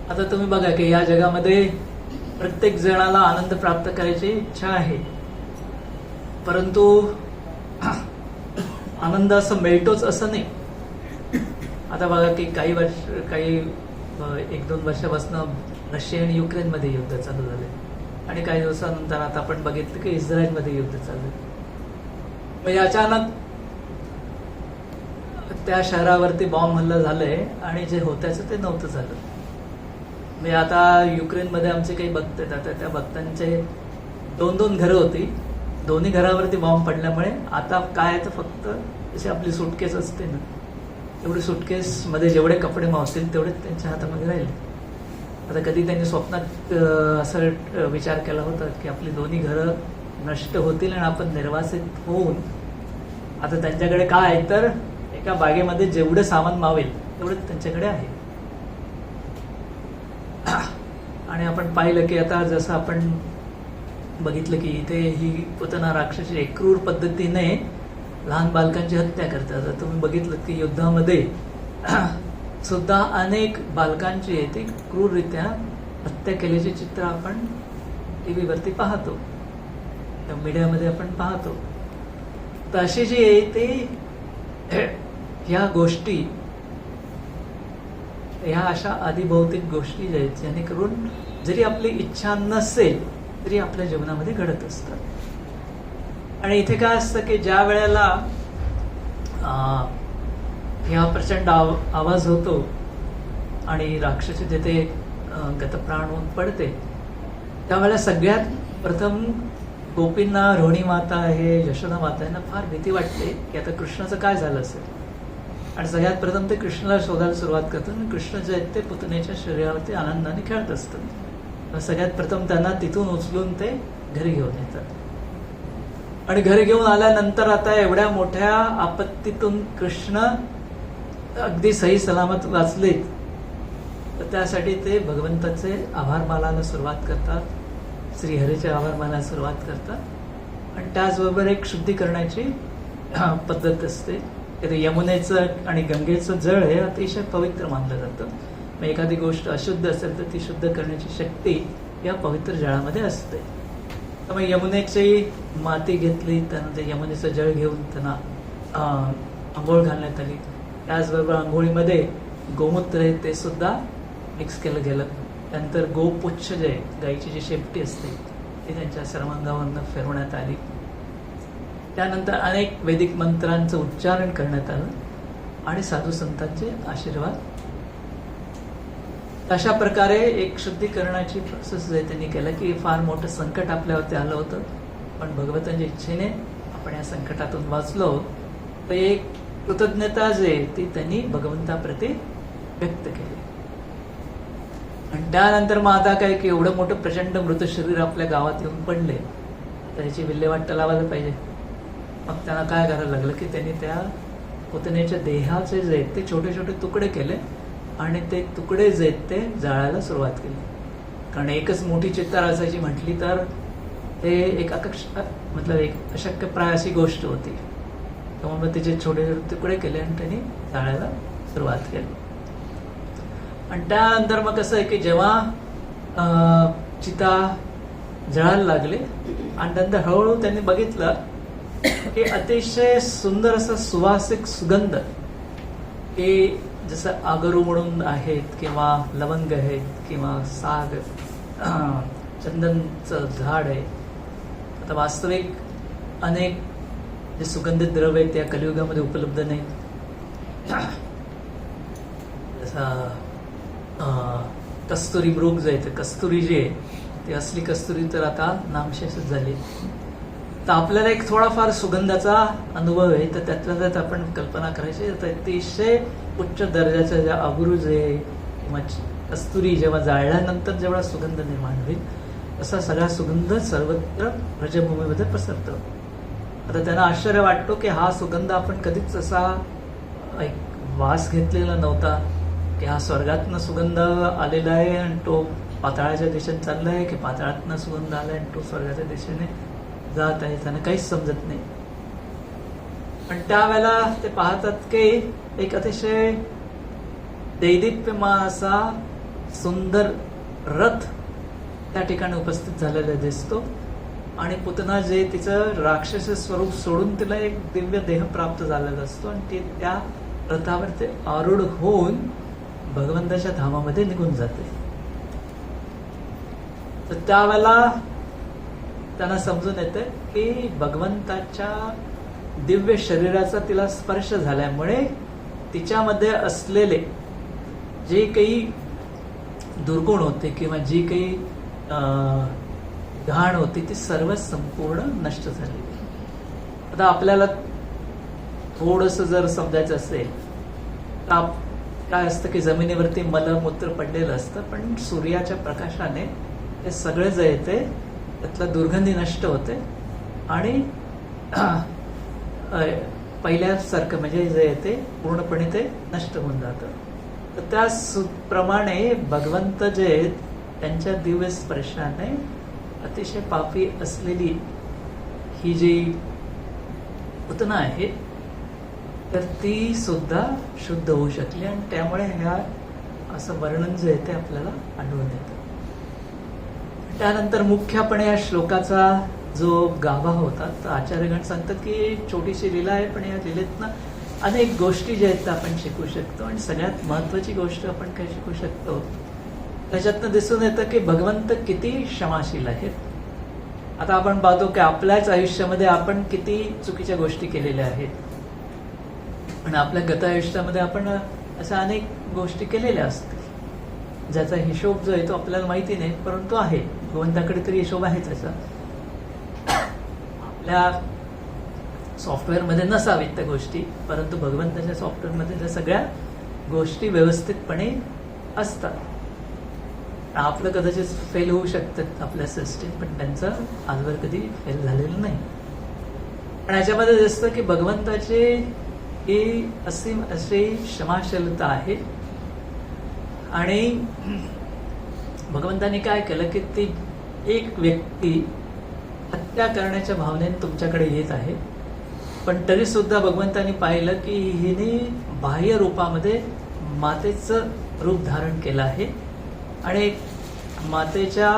आता तुम्ही बघा की या जगामध्ये प्रत्येक जणाला आनंद प्राप्त करायची इच्छा आहे, परंतु आनंद असं मिळतोच असं नाही. आता बघा की काही 1-2 वर्षापासून रशिया आणि युक्रेन मध्ये युद्ध चालू झाले आणि काही दिवसानंतर आता आपण बघितलं की इस्रायल मध्ये युद्ध चालू. म्हणजे अचानक त्या शहरावरती बॉम्ब हल्ला झालाय आणि जे होत्याचं ते नव्हतं झालं. म्हणजे आता युक्रेनमध्ये आमचे काही भक्त आहेत, आता त्या भक्तांचे 2-2 घरं होती, दोन्ही घरावरती बॉम्ब पडल्यामुळे आता काय तर फक्त जशी आपली सुटकेस असते ना तेवढी सुटकेसमध्ये जेवढे कपडे मावतील तेवढेच त्यांच्या हातामध्ये राहिले. आता कधी त्यांनी स्वप्नात असं विचार केला होता की आपली दोन्ही घरं नष्ट होतील आणि आपण निर्वासित होऊन आता त्यांच्याकडे काय आहे तर एका बागेमध्ये जेवढं सामान मावेल तेवढंच त्यांच्याकडे आहे. आणि आपण पाहिलं की आता जसं आपण बघितलं की इथे ही पुतना राक्षसी एक क्रूर पद्धतीने लहान बालकांची हत्या करतात. आता तुम्ही बघितलं की युद्धामध्ये सुद्धा अनेक बालकांची ती क्रूररित्या हत्या केल्याची चित्र आपण TV वरती पाहतो, मीडियामध्ये आपण पाहतो. तर अशी जी आहे ती ह्या गोष्टी, ह्या अशा आदिभौतिक गोष्टी ज्या आहेत, जेणेकरून जरी आपली इच्छा नसेल तरी आपल्या जीवनामध्ये घडत असतात. आणि इथे काय असतं की ज्या वेळेला ह्या प्रचंड आवाज होतो आणि राक्षसी तिथे गतप्राण होऊन पडते, त्यावेळेला सगळ्यात प्रथम गोपींना, रोहिणी माता आहे, यशोदा माता यांना फार भीती वाटते की आता कृष्णाचं काय झालं असेल. आणि सगळ्यात प्रथम ते कृष्णाला शोधायला सुरुवात करतात आणि कृष्ण जे आहेत ते पुतनेच्या शरीरावरती आनंदाने खेळत असतात. सगळ्यात प्रथम त्यांना तिथून उचलून ते घरी घेऊन येतात. आणि घरी घेऊन आल्यानंतर आता एवढ्या मोठ्या आपत्तीतून कृष्ण अगदी सही सलामत वाचलेत, तर त्यासाठी ते भगवंताचे आभार मानायला सुरुवात करतात, श्रीहरीचे आभार मानायला सुरुवात करतात. आणि त्याचबरोबर एक शुद्धीकरणाची पद्धत असते. यमुनेचं आणि गंगेचं जळ हे अतिशय पवित्र मानलं जातं. मग एखादी गोष्ट अशुद्ध असेल तर ती शुद्ध करण्याची शक्ती या पवित्र जळामध्ये असते. तर मग यमुनेची माती घेतली, त्यानंतर यमुनेचं जळ घेऊन त्यांना आंघोळ घालण्यात आली. त्याचबरोबर आंघोळीमध्ये गोमूत्र आहे ते सुद्धा मिक्स केलं गेलं. त्यानंतर गोपुच्छ जे आहे, गाईची जी शेपटी असते ती त्यांच्या सर्वांगावरनं फिरवण्यात आली. त्यानंतर अनेक वैदिक मंत्रांचं उच्चारण करण्यात आलं आणि साधू संतांचे आशीर्वाद. अशा प्रकारे एक शुद्धीकरणाची प्रोसेस जे त्यांनी केलं की फार मोठं संकट आपल्यावरती आलं होतं, पण भगवंतांच्या इच्छेने आपण या संकटातून वाचलो. तर एक कृतज्ञता जे ती त्यांनी भगवंताप्रती व्यक्त केली. आणि त्यानंतर मग आता काय की एवढं मोठं प्रचंड मृत शरीर आपल्या गावात येऊन पडले, तर ह्याची विल्हेवाट लावायला पाहिजे. मग त्यांना काय करायला लागलं की त्यांनी त्या पुतनेच्या देहाचे जे आहेत ते छोटे छोटे तुकडे केले आणि ते तुकडे जे आहेत ते जाळायला सुरुवात केली. कारण एकच मोठी चित्तार असायची म्हटली तर ते एक मतलब एक अशक्यप्राय अशी गोष्ट होती. त्यामुळे त्याचे छोटे छोटे तुकडे केले आणि त्यांनी जाळायला सुरुवात केली. आणि त्यानंतर मग कसं आहे की जेव्हा चिता जळायला लागले आणि नंतर हळूहळू त्यांनी बघितलं की अतिशय सुंदर असा सुवासिक सुगंध, की जसं आगरू म्हणून आहेत किंवा लवंग आहेत किंवा साग, चंदनचं झाड आहे. आता वास्तविक अनेक जे सुगंधित द्रव्य आहेत त्या कलियुगामध्ये उपलब्ध नाहीत. जसा कस्तुरी मृग जे आहे, कस्तुरी जी आहे ती असली कस्तुरी तर आता नामशेषच झाली. तर आपल्याला एक थोडाफार सुगंधाचा अनुभव आहे, तर त्यातल्या त्यात आपण कल्पना करायची तर अतिशय उच्च दर्जाच्या ज्या अगरू जे किंवा कस्तुरी जेव्हा जाळल्यानंतर जेवढा सुगंध निर्माण होईल तसा सगळा सुगंध सर्वत्र व्रजभूमीमध्ये पसरतो. आता त्यांना आश्चर्य वाटतो की हा सुगंध आपण कधीच असा एक वास घेतलेला नव्हता, की हा स्वर्गातनं सुगंध आलेला आहे आणि तो पाताळाच्या दिशेने चालला आहे, की पाताळातनं सुगंध आला आणि तो स्वर्गाच्या दिशेने जात आहे. त्यांना काहीच समजत नाही. पण त्यावेळेला ते पाहतात की एक अतिशय दैदिप्यमान असा सुंदर रथ त्या ठिकाणी उपस्थित झालेला दिसतो आणि पुतना जे तिचं राक्षसी स्वरूप सोडून तिला एक दिव्य देह प्राप्त झालेला असतो आणि ती त्या रथावर ते आरूढ होऊन भगवंताच्या धामामध्ये निघून जाते. तर त्यावेळेला त्यांना समजून येते की भगवंताच्या दिव्य शरीराचा तिला स्पर्श झाल्यामुळे तिच्यामध्ये असलेले जे काही दुर्गुण होते किंवा जी काही घाण होती ती सर्व संपूर्ण नष्ट झाली. आता आपल्याला थोडंसं जर समजायचं असेल तर काय असतं की जमिनीवरती मलमूत्र पडलेलं असतं, पण सूर्याच्या प्रकाशाने हे सगळे जे येते त्यातला दुर्गंधी नष्ट होते आणि पहिल्यासारखं म्हणजे जे येते पूर्णपणे ते नष्ट होऊन जातं. तर त्याप्रमाणे भगवंत जे आहेत त्यांच्या दिव्य स्पर्शाने अतिशय पापी असलेली ही जी पुतना आहे तर ती सुद्धा शुद्ध होऊ शकली आणि त्यामुळे ह्या असं वर्णन जे आहे ते आपल्याला आढळून येतं. त्यानंतर मुख्यपणे या श्लोकाचा जो गाभा होता तर आचार्यगण सांगतात की छोटीशी लीला आहे, पण या लीलेतनं अनेक गोष्टी ज्या आहेत त्या आपण शिकू शकतो. आणि सगळ्यात महत्वाची गोष्ट आपण काय शिकू शकतो त्याच्यातनं दिसून येतं की भगवंत किती क्षमाशील आहेत. आता आपण पाहतो की आपल्याच आयुष्यामध्ये आपण किती चुकीच्या गोष्टी केलेल्या आहेत आणि आपल्या गत आयुष्यामध्ये आपण अशा अनेक गोष्टी केलेल्या असतील ज्याचा हिशोब जो आहे तो आपल्याला माहिती नाही, परंतु आहे भगवंताकडे तरी हिशोब आहे त्याचा. आपल्या सॉफ्टवेअरमध्ये नसावीत त्या गोष्टी, परंतु भगवंताच्या सॉफ्टवेअरमध्ये त्या सगळ्या गोष्टी व्यवस्थितपणे असतात. आपलं कदाचित फेल होऊ शकतं आपल्या सिस्टीम, पण त्यांचं आजवर कधी फेल झालेलं नाही. पण याच्यामध्ये दिसतं की भगवंताचे ही असीम अशी क्षमाशीलता आहे. आणि भगवंताने काय केलं की ती एक व्यक्ती हत्या करण्याच्या भावनेने तुमच्याकडे येत आहे, पण तरी सुद्धा भगवंतानी पाहिलं की हिने बाह्य रूपामध्ये मातेचं रूप धारण केलं आहे आणि मातेच्या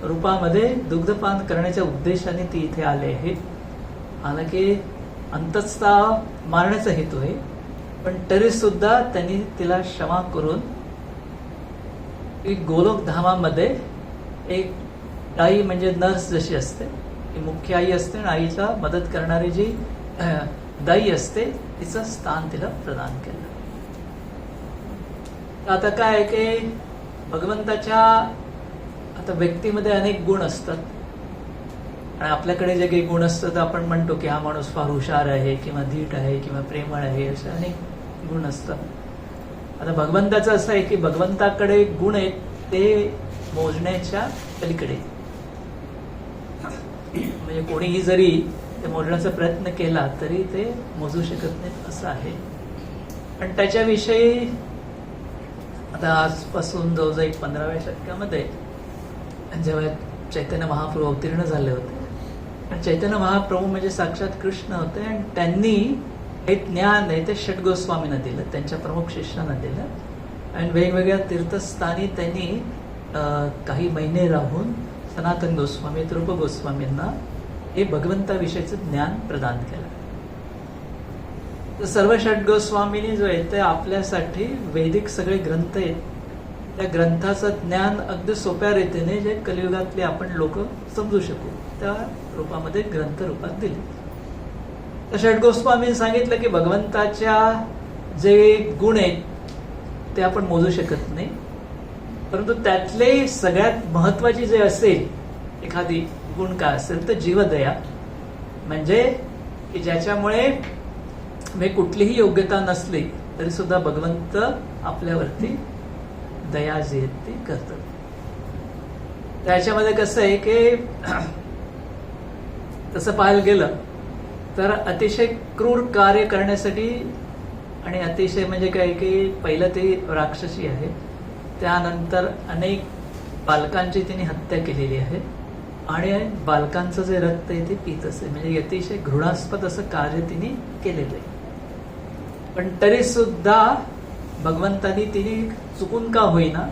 रूपामध्ये दुग्धपान करण्याच्या उद्देशाने ती इथे आले आहे. हालांकी अंतस्था मारण्याचा हेतू आहे, पण तरी सुद्धा त्यांनी तिला क्षमा करून एक गोलोक धामामध्ये एक आई म्हणजे नर्स जशी असते ती मुख्य आई असते आणि आईचा मदत करणारी जी दाई असते तिचं स्थान तिला प्रदान केलं. आता काय आहे की भगवंताच्या आता व्यक्तीमध्ये अनेक गुण असतात आणि आपल्याकडे जे काही गुण असतात आपण म्हणतो की हा माणूस फार हुशार आहे किंवा धीट आहे किंवा प्रेमळ आहे, असे अनेक गुण असतात. आता भगवंताचं असं आहे की भगवंताकडे गुण आहेत ते मोजण्याच्या पलीकडे, म्हणजे कोणीही जरी ते मोजण्याचा प्रयत्न केला तरी ते मोजू शकत नाहीत असं आहे. पण त्याच्याविषयी आता आजपासून जवळजवळ 15व्या शतकामध्ये जेव्हा चैतन्य महाप्रभू अवतीर्ण झाले होते, आणि चैतन्य महाप्रभू म्हणजे साक्षात कृष्ण होते आणि त्यांनी हे ज्ञान आहे ते षट गोस्वामींना दिलं, त्यांच्या प्रमुख शिष्यांना दिलं आणि वेगवेगळ्या तीर्थस्थानी त्यांनी काही महिने राहून सनातन गोस्वामी रूप गोस्वामींना हे भगवंताविषयीचं ज्ञान प्रदान केलं. तर सर्व षट गोस्वामींनी जो आहे ते आपल्यासाठी वैदिक सगळे ग्रंथ आहेत त्या ग्रंथाचं ज्ञान अगदी सोप्या रीतीने जे कलियुगातले आपण लोक समजू शकू त्या रूपामध्ये ग्रंथ रूपात दिले. तर षट गोस्वामींनी सांगितलं की भगवंताच्या जे गुण आहेत ते आपण मोजू शकत नाही, परंतु त्यातले सगळ्यात महत्वाची जे असेल एखादी गुण काय असेल तर जीवदया, म्हणजे की ज्याच्यामुळे कुठलीही योग्यता नसली तरी सुद्धा भगवंत आपल्यावरती दया जी आहे ती करतात. त्याच्यामध्ये कसं आहे की तसं पाहायला गेलं तर अतिशय क्रूर कार्य करण्यासाठी आणि अतिशय म्हणजे काय की पहिलं ते राक्षसी आहे, त्यानंतर अनेक बालकांची तिने हत्या केलेली आहे आणि बालकांचं जे रक्त आहे ते पित असे, म्हणजे अतिशय घृणास्पद असं कार्य तिने केलेलं आहे. पण तरी सुद्धा भगवंतानी तिने चुकून का होईना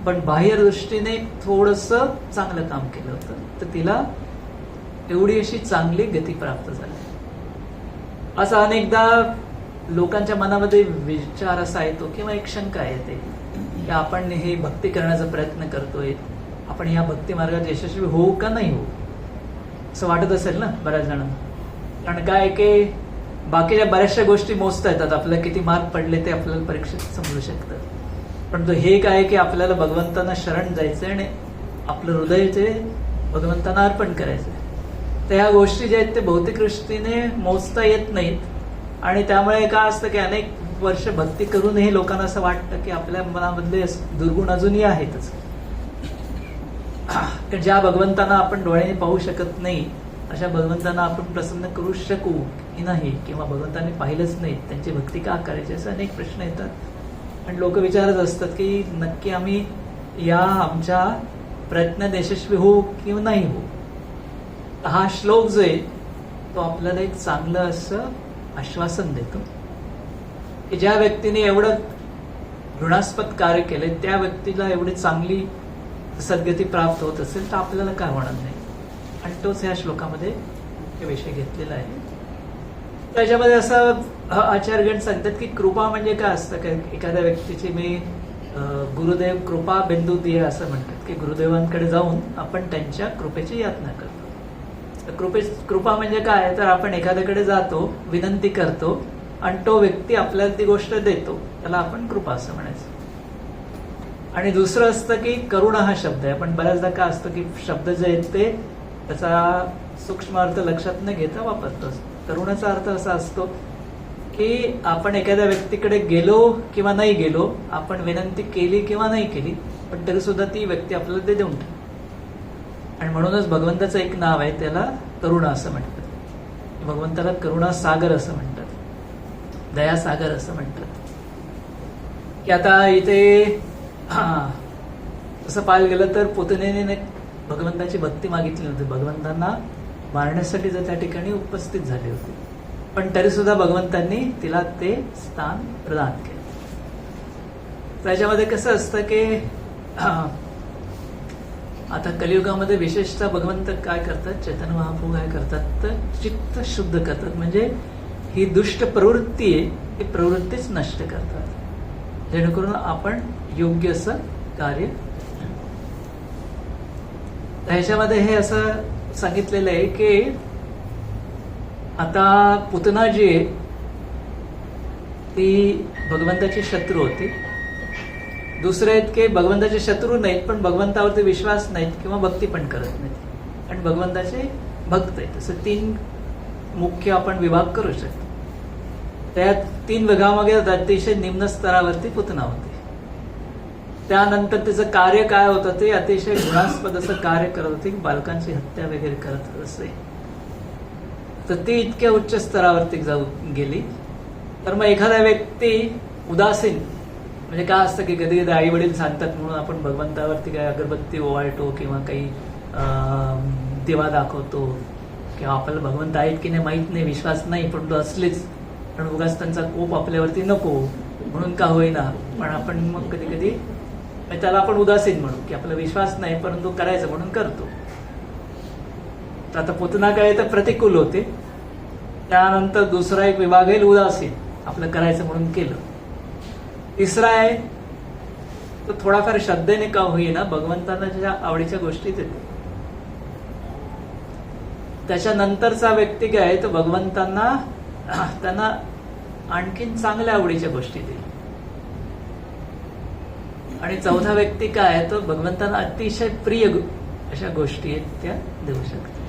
पण बाह्य दृष्टीने थोडंसं चांगलं काम केलं होतं, तर तिला एवढी अशी चांगली गती प्राप्त झाली. असं अनेकदा लोकांच्या मनामध्ये विचार असा येतो किंवा एक शंका येते की आपण हे भक्ती करण्याचा प्रयत्न करतोय, आपण या भक्ती मार्गात यशस्वी होऊ का नाही होऊ, असं वाटत असेल ना बऱ्याच जणांना. कारण काय की बाकीच्या बऱ्याचशा गोष्टी मोजता येतात, आपल्याला किती मार्क पडले ते आपल्याला परीक्षेत समजू शकतं, पण तो हे काय की आपल्याला भगवंतांना शरण जायचंय आणि आपलं हृदय ते भगवंतांना अर्पण करायचंय. तर ह्या गोष्टी ज्या आहेत ते भौतिक दृष्टीने मोजता येत नाहीत आणि त्यामुळे काय असतं की अनेक वर्ष भक्ती करूनही लोकांना असं वाटतं की आपल्या मनामधले दुर्गुण अजूनही आहेतच. ज्या भगवंतांना आपण डोळ्याने पाहू शकत नाही अशा भगवंतांना आपण प्रसन्न करू शकू की नाही, किंवा भगवंतांनी पाहिलंच नाही त्यांची भक्ती का करायची, असे अनेक प्रश्न येतात आणि लोक विचारत असतात की नक्की आम्ही या आमच्या प्रयत्नात यशस्वी होऊ किंवा नाही होऊ. हा श्लोक जो आहे तो आपल्याला एक चांगलं असं आश्वासन देतो की ज्या व्यक्तीने एवढं घृणास्पद कार्य केले त्या व्यक्तीला एवढी चांगली सद्गती प्राप्त होत असेल तर आपल्याला काय होणार नाही. आणि तोच ह्या श्लोकामध्ये मुख्य विषय घेतलेला आहे. त्याच्यामध्ये असं आचार्यगण सांगतात की कृपा म्हणजे काय असतं. काय एखाद्या व्यक्तीची मी गुरुदेव कृपा बिंदू दिये असं म्हणतात की गुरुदेवांकडे जाऊन आपण त्यांच्या कृपेची यातना करतो. कृपा म्हणजे काय तर आपण एखाद्याकडे जातो, विनंती करतो आणि तो व्यक्ती आपल्याला ती गोष्ट देतो, त्याला आपण कृपा असं म्हणायचं. आणि दुसरं असतं की करुणा हा शब्द आहे. पण बऱ्याचदा काय असतं की शब्द जे आहेत ते त्याचा सूक्ष्म अर्थ लक्षात न घेता वापरतो. करुणाचा अर्थ असा असतो की आपण एखाद्या व्यक्तीकडे गेलो किंवा नाही गेलो, आपण विनंती केली किंवा नाही केली, पण तरी सुद्धा ती व्यक्ती आपल्याला ते देऊन टाकते. आणि म्हणूनच भगवंताचं एक नाव आहे, त्याला करुणा असं म्हणतात. भगवंताला करुणा सागर असं म्हणतात, दयासागर असं म्हणतात. की आता इथे तसं पाहायला गेलं तर पुतनेने भगवंताची भक्ती मागितली होती. भगवंतांना मारण्यासाठी जर त्या ठिकाणी उपस्थित झाले होते, पण तरी सुद्धा भगवंतांनी तिला ते स्थान प्रदान केलं. त्याच्यामध्ये कसं असतं की आता कलियुगामध्ये विशेषतः भगवंत काय करतात, चैतन्य महाप्रभू काय करतात तर चित्त शुद्ध करतात. म्हणजे ही दुष्ट प्रवृत्ती आहे, ही प्रवृत्तीच नष्ट करतात, जेणेकरून आपण योग्य असं कार्य. ह्याच्यामध्ये हे असं सांगितलेलं आहे की आता पुतना जी आहे ती भगवंताची शत्रू होती. दुसरे आहेत की भगवंताचे शत्रू नाहीत पण भगवंतावरती विश्वास नाहीत किंवा भक्ती पण करत नाहीत, आणि भगवंताचे भक्त आहेत. असं 3 मुख्य आपण विभाग करू शकतो. त्या 3 विभागामध्ये अतिशय निम्न स्तरावरती पुतना होती. त्यानंतर तिचं कार्य काय होतं ते अतिशय गुणास्पद असं कार्य करत होते, बालकांची हत्या वगैरे करत असे. तर ती इतक्या उच्च स्तरावरती जाऊन गेली. तर मग एखादा व्यक्ती उदासीन, म्हणजे काय असतं की कधी कधी आई वडील सांगतात म्हणून आपण भगवंतावरती काही अगरबत्ती ओवाळतो किंवा काही दिवा दाखवतो, किंवा आपल्याला भगवंत आहेत की नाही माहीत नाही, विश्वास नाही, पण तो असलेच, पण उगाच त्यांचा कोप आपल्यावरती नको म्हणून का होईना, पण आपण मग कधी कधी त्याला आपण उदासीन म्हणू की आपला विश्वास नाही परंतु करायचं म्हणून करतो. तर आता पुतना काय तर प्रतिकूल होते. त्यानंतर दुसरा एक विभाग आहे उदासीन, आपलं करायचं म्हणून केलं. तिसरा आहे तो थोडाफार श्रद्धेने का होईना भगवंतांना ज्या आवडीच्या गोष्टी देतो. त्याच्यानंतरचा व्यक्ती काय आहे तो भगवंतांना त्यांना आणखीन चांगल्या आवडीच्या गोष्टी देईल. आणि चौथा व्यक्ती काय आहे तो भगवंतांना अतिशय प्रिय अशा गोष्टी आहेत त्या देऊ शकतो.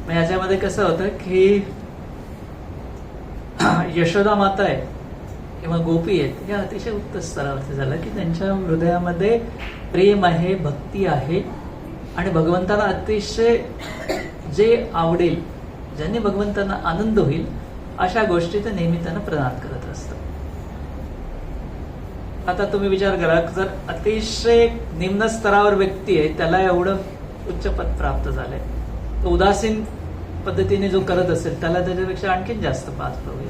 मग याच्यामध्ये कसं होतं की यशोदा माता आहे किंवा गोपी आहेत या अतिशय उच्च स्तरावरती झालं की त्यांच्या हृदयामध्ये प्रेम आहे, भक्ती आहे, आणि भगवंतांना अतिशय जे आवडेल, ज्याने भगवंतांना आनंद होईल अशा गोष्टी ते नेहमी त्यांना प्रदान करत असतात. आता तुम्ही विचार करा, जर अतिशय निम्न स्तरावर व्यक्ती आहे त्याला एवढं उच्च पद प्राप्त झालंय, तो उदासीन पद्धतीने जो करत असेल त्याला त्याच्यापेक्षा आणखीन जास्त प्राप्त होईल.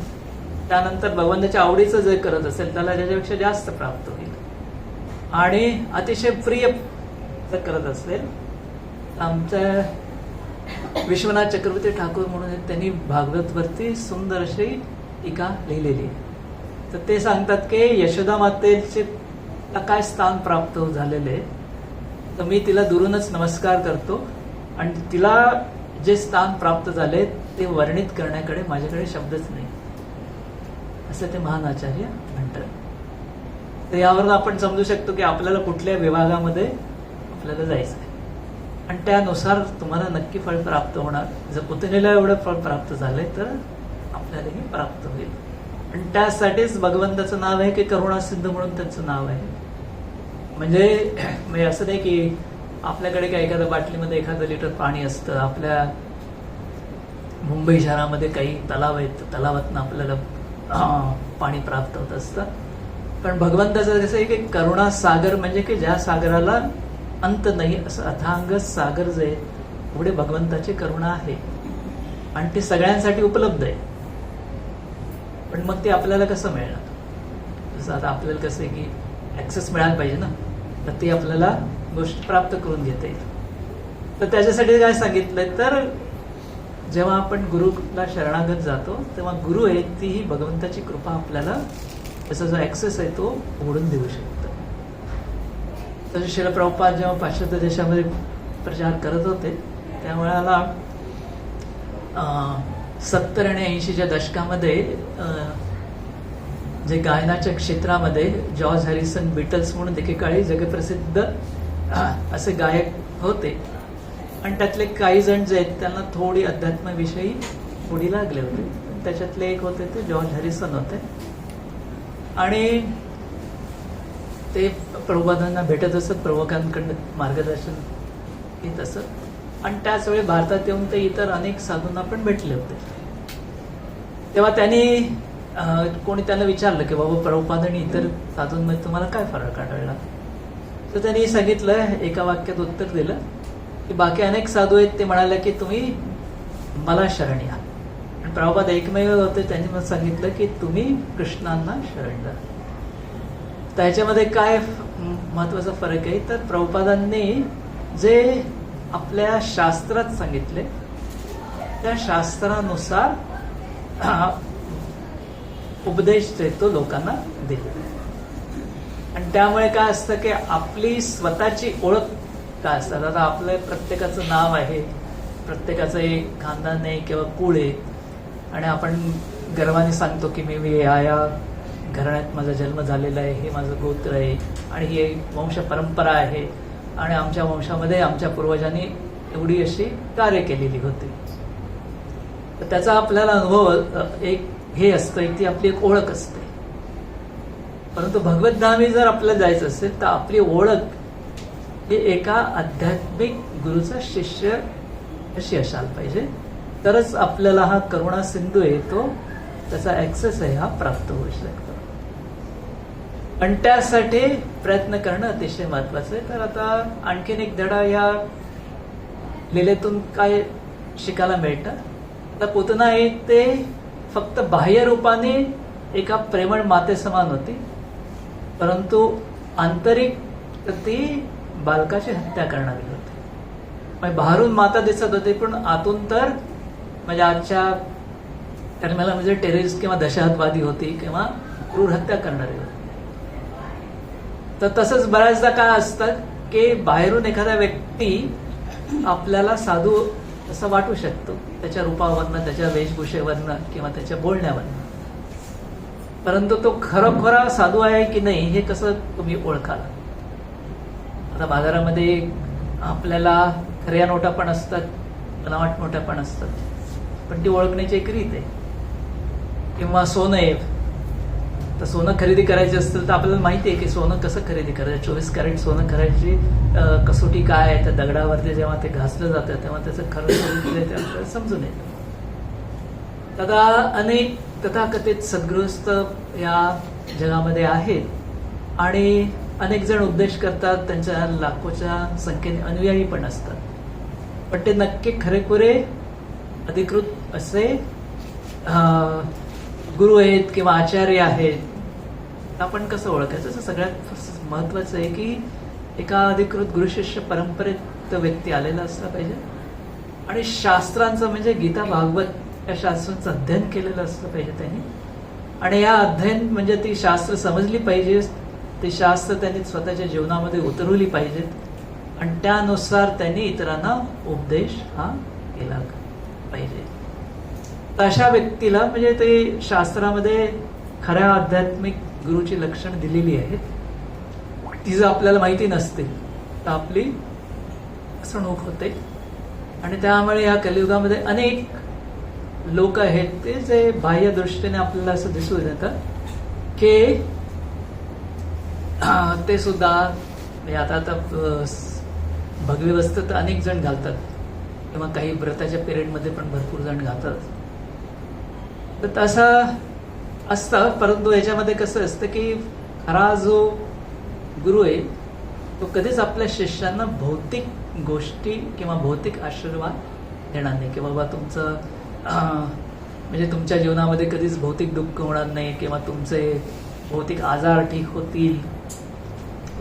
त्यानंतर भगवंताच्या आवडीचं जे करत असेल त्याला त्याच्यापेक्षा जास्त प्राप्त होईल. आणि अतिशय प्रिय जर करत असेल, आमच्या विश्वनाथ चक्रवर्ती ठाकूर म्हणून त्यांनी भागवत वरती सुंदर अशी टीका लिहिलेली आहे. तर ते सांगतात की यशोदा मातेचे काय स्थान प्राप्त झालेले, तर मी तिला दुरूनच नमस्कार करतो आणि तिला जे स्थान प्राप्त झाले ते वर्णित करण्याकडे माझ्याकडे शब्दच नाही, असं ते महान आचार्य म्हणतात. तर यावरून आपण समजू शकतो की आपल्याला कुठल्या विभागामध्ये आपल्याला जायचं आहे आणि त्यानुसार तुम्हाला नक्की फळ प्राप्त होणार. जर पुतनेला एवढं फळ प्राप्त झालंय तर आपल्यालाही प्राप्त होईल. आणि त्यासाठीच भगवंताचं नाव आहे की करुणा सिद्ध म्हणून त्यांचं नाव आहे. म्हणजे असं नाही की आपल्याकडे काय एखाद्या बाटलीमध्ये एखादं लिटर पाणी असतं, आपल्या मुंबई शहरामध्ये काही तलाव आहेत, तलावातनं आपल्याला पाणी प्राप्त होत असतं. पण भगवंताचं कसं आहे की करुणा सागर, म्हणजे की ज्या सागराला अंत नाही असं अथांग सागर जे एवढे भगवंताची करुणा आहे आणि ती सगळ्यांसाठी उपलब्ध आहे. पण मग ते आपल्याला कसं मिळणार? जसं आता आपल्याला कसं आहे की ॲक्सेस मिळायला पाहिजे ना, तर ती आपल्याला गोष्ट प्राप्त करून घेता येईल. तर त्याच्यासाठी काय सांगितलंय, तर जेव्हा आपण गुरुला शरणागत जातो तेव्हा गुरु आहे तीही भगवंताची कृपा आपल्याला त्याचा जो ॲक्सेस आहे तो उघडून देऊ शकतो. तसे श्रील प्रभुपाद जेव्हा पाश्चात्य देशामध्ये प्रचार करत होते त्यावेळेला 70 आणि 80च्या दशकामध्ये जे गायनाच्या क्षेत्रामध्ये जॉर्ज हॅरिसन, बीटल्स म्हणून एकेकाळी जगप्रसिद्ध असे गायक होते आणि त्यातले काही जण जे आहेत त्यांना थोडी अध्यात्माविषयी थोडी लागले होते. त्याच्यातले एक होते ते जॉर्ज हॅरिसन होते आणि ते प्रभुपादांना भेटत असत, प्रभुपादांकडनं मार्गदर्शन घेत असत आणि त्याच वेळी भारतात येऊन ते इतर अनेक साधूंना पण भेटले होते. तेव्हा त्यांनी कोणी त्यांना विचारलं की बाबा प्रभुपाद आणि इतर साधूंमध्ये तुम्हाला काय फरक आढळला? तर त्यांनी सांगितलं, एका वाक्यात उत्तर दिलं की बाकी अनेक साधू आहेत ते म्हणाले की तुम्ही मला शरण या, आणि प्रभुपाद एकमेव होते त्यांनी मला सांगितलं की तुम्ही कृष्णांना शरण जा. त्याच्यामध्ये काय महत्वाचा फरक आहे, तर प्रभुपादांनी जे आपल्या शास्त्रात सांगितले त्या शास्त्रानुसार उपदेश देतो लोकांना दिले. आणि त्यामुळे काय असतं की आपली स्वतःची ओळख काय असतात. आता आपलं प्रत्येकाचं नाव आहे, प्रत्येकाचं एक खानदान आहे किंवा कुळ आहे आणि आपण गर्वाने सांगतो की मी या घराण्यात माझा जन्म झालेला आहे, हे माझं गोत्र आहे आणि ही एक वंश परंपरा आहे आणि आमच्या वंशामध्ये आमच्या पूर्वजांनी एवढी अशी कार्य केलेली होती. तर त्याचा आपल्याला अनुभव एक हे असतं, ती आपली एक ओळख असते. परंतु भगवतधामी जर आपल्याला जायचं असेल तर आपली ओळख ही एका आध्यात्मिक गुरुचा शिष्य अशी असायला पाहिजे, तरच आपल्याला हा करुणा सिंधू आहे तो त्याचा ऍक्सेस आहे हा प्राप्त होऊ शकतो. पण त्यासाठी प्रयत्न करणं अतिशय महत्वाचं आहे. तर आता आणखीन एक धडा या लीलेतून काय शिकायला मिळतं. आता पुतना आहे ते फक्त बाह्य रूपाने एका प्रेमळ माते समान होती, परंतु आंतरिक ती बालकाची हत्या करणारी होती. म्हणजे बाहेरून माता दिसत होती पण आतून तर म्हणजे आजच्या टर्मेला म्हणजे टेररिस्ट किंवा दहशतवादी होती किंवा क्रूर हत्या करणारी होती. तर तसंच बऱ्याचदा काय असतं की बाहेरून एखादा व्यक्ती आपल्याला साधू असं वाटू शकतो त्याच्या रूपावरनं, त्याच्या वेशभूषेवरनं किंवा त्याच्या बोलण्यावरनं, परंतु तो खरोखरा साधू आहे की नाही हे कसं तुम्ही ओळखाल. आता बाजारामध्ये आपल्याला खऱ्या नोटा पण असतात, बनावट नोटा पण असतात, पण ती ओळखण्याची एक रीत आहे. किंवा सोनं आहे, तर सोनं खरेदी करायचं असेल तर आपल्याला माहिती आहे की सोनं कसं खरेदी करायचं. 24 कॅरेट सोनं करायची कसोटी काय आहे, त्या दगडावरती जेव्हा ते घासलं जातं तेव्हा त्याचं खरं स्वरूप ते आपल्याला समजून येतं. आता अनेक तथाकथित सद्गृहस्थ या जगामध्ये आहेत आणि अनेक जण उपदेश करतात, त्यांच्या लाखोच्या संख्येने अनुयायी पण असतात, पण ते नक्की खरेखुरे अधिकृत असे गुरु आहेत किंवा आचार्य आहेत. आपण कसं ओळखायचं? सगळ्यात महत्वाचं आहे की एका अधिकृत गुरुशिष्य परंपरेत व्यक्ती आलेला असला पाहिजे आणि शास्त्रांचं म्हणजे गीता भागवत या शास्त्रांचं अध्ययन केलेलं असलं पाहिजे त्यांनी. आणि या अध्ययन म्हणजे ती शास्त्र समजली पाहिजे, ती शास्त्र त्यांनी स्वतःच्या जीवनामध्ये उतरवली पाहिजेत आणि त्यानुसार त्यांनी इतरांना उपदेश हा केला पाहिजे. तर अशा व्यक्तीला म्हणजे ते शास्त्रामध्ये खऱ्या आध्यात्मिक गुरुची लक्षणं दिलेली आहेत. ती जर आपल्याला माहिती नसतील तर आपली फसवणूक होते आणि त्यामुळे या कलियुगामध्ये अनेक लोक आहेत ते जे बाह्य दृष्टीने आपल्याला असं दिसून येतं की ते सुद्धा आता भगवी वस्त्र तर अनेक जण घालतात किंवा काही व्रताच्या पिरियडमध्ये पण भरपूर जण घालतात. तर तसं असतं, परंतु याच्यामध्ये कसं असतं की खरा जो गुरु आहे तो कधीच आपल्या शिष्यांना भौतिक गोष्टी किंवा भौतिक आशीर्वाद देणार नाही की बाबा तुमचं म्हणजे तुमच्या जीवनामध्ये कधीच भौतिक दुःख होणार नाही, किंवा तुमचे भौतिक आजार ठीक होतील,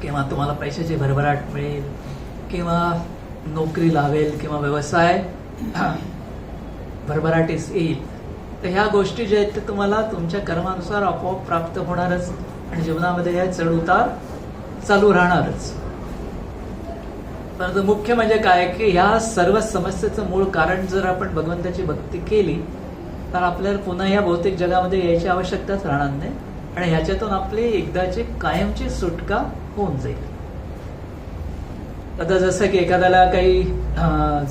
किंवा तुम्हाला पैशाची भरभराट मिळेल, किंवा नोकरी लावेल, किंवा व्यवसाय भरभराटीस येईल. तर ह्या गोष्टी ज्या आहेत ते तुम्हाला तुमच्या कर्मानुसार आपोआप प्राप्त होणारच, आणि जीवनामध्ये ह्या चढ उतार चालू राहणारच. परंतु मुख्य म्हणजे काय की ह्या सर्व समस्येचं मूळ कारण जर आपण भगवंताची भक्ती केली तर आपल्याला पुन्हा या भौतिक जगामध्ये यायची आवश्यकताच राहणार नाही, आणि ह्याच्यातून आपली एकदाची कायमची सुटका होऊन जाईल. आता जसं की एखाद्याला काही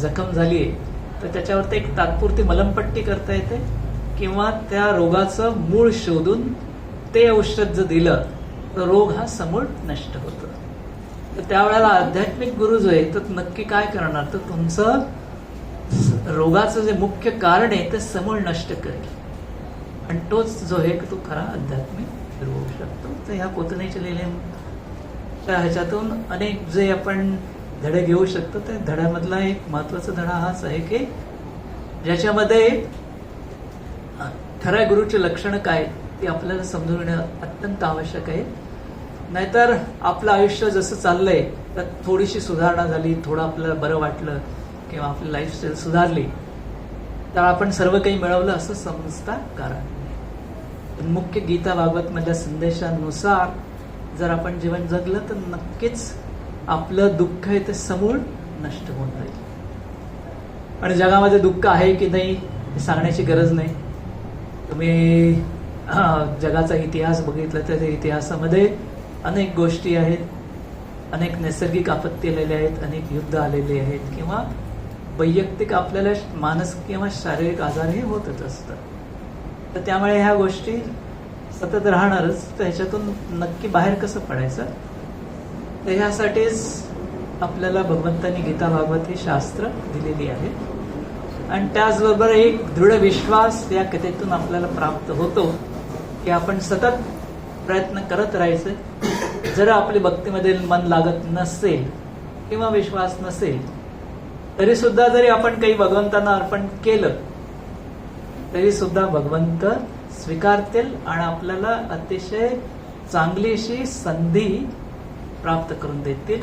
जखम झाली आहे तर त्याच्यावरती एक तात्पुरती मलमपट्टी करता येते, किंवा त्या रोगाचं मूळ शोधून ते औषध जर दिलं तर रोग हा समूळ नष्ट होतो. तर त्यावेळेला आध्यात्मिक गुरु जो आहे तर नक्की काय करणार, तर तुमचं रोगाचं जे मुख्य कारण आहे ते समूळ नष्ट करेल, आणि तोच जो आहे तो खरा आध्यात्मिक गुरु होऊ शकतो. तर ह्या पोतनेच्या लिहिल्या ह्याच्यातून अनेक जे आपण धडे घेऊ शकतो, त्या धड्यामधला एक महत्वाचा धडा हाच आहे की ज्याच्यामध्ये खऱ्या गुरुची लक्षणं काय ती आपल्याला समजून घेणं अत्यंत आवश्यक आहे. नाहीतर आपलं आयुष्य जसं चाललंय तर थोडीशी सुधारणा झाली, थोडं आपल्याला बरं वाटलं, किंवा आपली लाईफस्टाईल सुधारली तर आपण सर्व काही मिळवलं असं समजता कारण नाही. मुख्य गीता भागवत मधल्या संदेशानुसार जर आपण जीवन जगलं तर नक्कीच आपलं दुःख आहे ते समूळ नष्ट होऊन जाईल. आणि जगामध्ये दुःख आहे की नाही हे सांगण्याची गरज नाही. तुम्ही जगाचा इतिहास बघितला तर त्या इतिहासामध्ये अनेक गोष्टी आहेत, अनेक नैसर्गिक आपत्ती आलेल्या आहेत, अनेक युद्ध आलेले आहेत, किंवा वैयक्तिक आपल्याला मानसिक किंवा शारीरिक आजारही होतच असतात. तर त्यामुळे ह्या गोष्टी सतत राहणारच. तर ह्याच्यातून नक्की बाहेर कसं पडायचं, तर ह्यासाठीच आपल्याला भगवंतांनी गीता भागवत ही शास्त्र दिलेली आहे, आणि त्याचबरोबर एक दृढ विश्वास या कथेतून आपल्याला प्राप्त होतो की आपण सतत प्रयत्न करत राहायचे. जर आपली भक्तीमध्ये मन लागत नसेल किंवा विश्वास नसेल तरी सुद्धा जरी आपण काही भगवंतांना अर्पण केलं तरी सुद्धा भगवंत स्वीकारतील, आणि आपल्याला अतिशय चांगलीशी संधी प्राप्त करून देतील,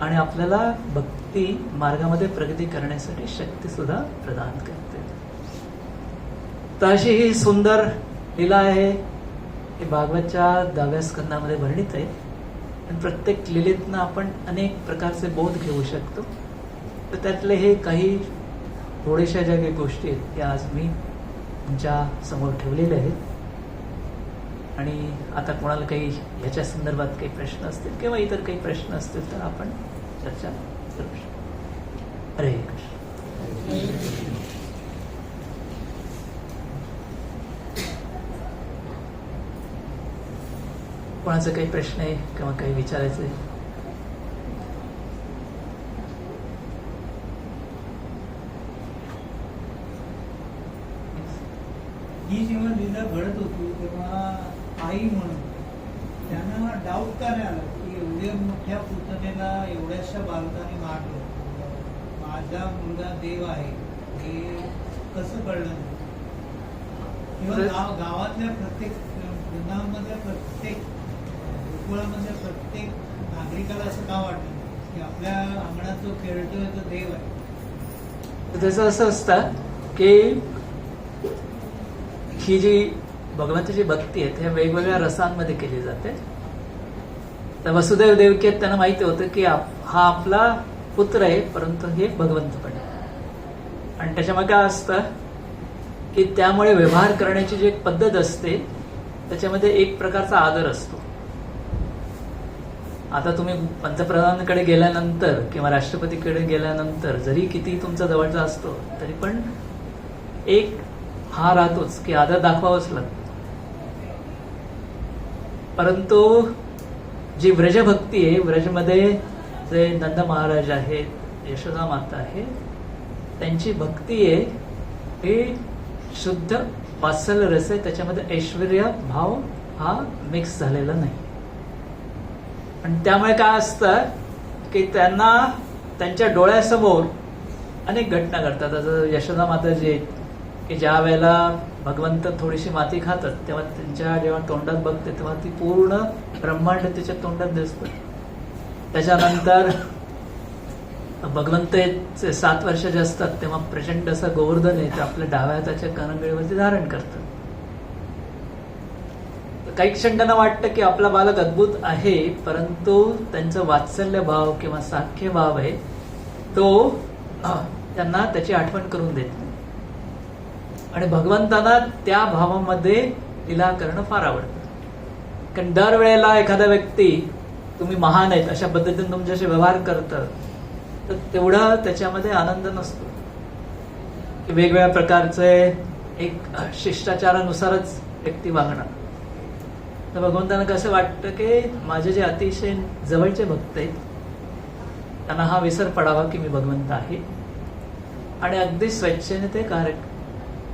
आणि आपल्याला भक्ती मार्गामध्ये प्रगती करण्यासाठी शक्ती सुद्धा प्रदान करते. तर अशी ही सुंदर लीला आहे ही भागवतच्या 10व्या स्कंदामध्ये वर्णित आहे, आणि प्रत्येक लीलेतनं आपण अनेक प्रकारचे बोध घेऊ शकतो. तर त्यातले हे काही थोड्याशा ज्या काही गोष्टी आहेत त्या आज मी तुमच्या समोर ठेवलेल्या आहेत. आणि आता कोणाला काही याच्या संदर्भात काही प्रश्न असतील किंवा इतर काही प्रश्न असतील तर आपण चर्चा करू शकतो. हरे कृष्ण. कोणाचा काही प्रश्न आहे किंवा काही विचारायचं आहे?
ही जेव्हा लीला घडत होती तेव्हा आई म्हणून त्यांना डाऊट का नाही आला की एवढ्या मोठ्या पुतणेला एवढ्याशा बालकाने मारलं, माझा मुलगा देव आहे हे कसं कळलं नाही? किंवा गावातल्या प्रत्येक वृंदावनमधल्या प्रत्येक गोकुळामधल्या प्रत्येक नागरिकाला असं का वाटलं की आपल्या अंगणात जो खेळतोय तो देव आहे?
त्याचं असं असतं की ही जी भगवंताची भक्ती आहे त्या वेगवेगळ्या रसांमध्ये केली जाते. तर वसुदेव देवकी त्यांना माहिती होतं की हा आपला पुत्र आहे, परंतु हे भगवंत पण आहे. आणि त्याच्यामध्ये काय असतं की त्यामुळे व्यवहार करण्याची जी एक पद्धत असते त्याच्यामध्ये एक प्रकारचा आदर असतो. आता तुम्ही पंतप्रधानांकडे गेल्यानंतर किंवा राष्ट्रपतीकडे गेल्यानंतर जरी किती तुमचा जवळचा असतो तरी पण एक हा राहतोच की आदर दाखवावंच लागतं. परंतु जी व्रजभक्ती आहे, व्रजमध्ये जे नंद महाराज आहेत, यशोदा माता आहे, त्यांची भक्ती आहे ही शुद्ध वात्सल्य रस आहे. त्याच्यामध्ये ऐश्वर्य भाव हा मिक्स झालेला नाही. आणि त्यामुळे काय असतं की त्यांना त्यांच्या डोळ्यासमोर अनेक घटना घडतात. जसं यशोदा माता जी आहेत की ज्या वेळेला भगवंत थोडीशी माती खातात तेव्हा त्यांच्या जेव्हा तोंडात बघते तेव्हा ती पूर्ण ब्रह्मांड तिच्या तोंडात दिसतं. त्याच्यानंतर भगवंत 7 वर्षाचे असतात तेव्हा प्रचंड असं गोवर्धन आहे ते आपल्या डाव्या हाताच्या करंगळीवरती धारण करतात. काही क्षण त्यांना वाटतं की आपला बालक अद्भुत आहे, परंतु त्यांचं वात्सल्य भाव किंवा साख्य भाव आहे तो त्यांना त्याची आठवण करून देत नाही. आणि भगवंतांना त्या भावामध्ये लीला करणं फार आवडतं. कारण दरवेळेला एखादा व्यक्ती तुम्ही महान आहेत अशा पद्धतीने तुमच्याशी व्यवहार करतं तर तेवढा त्याच्यामध्ये आनंद नसतो. वेगवेगळ्या प्रकारचे एक शिष्टाचारानुसारच व्यक्ती वागणार. तर भगवंतांना कसं वाटतं की माझे जे अतिशय जवळचे भक्त आहेत त्यांना हा विसर पडावा की मी भगवंत आहे आणि अगदी स्वेच्छेने ते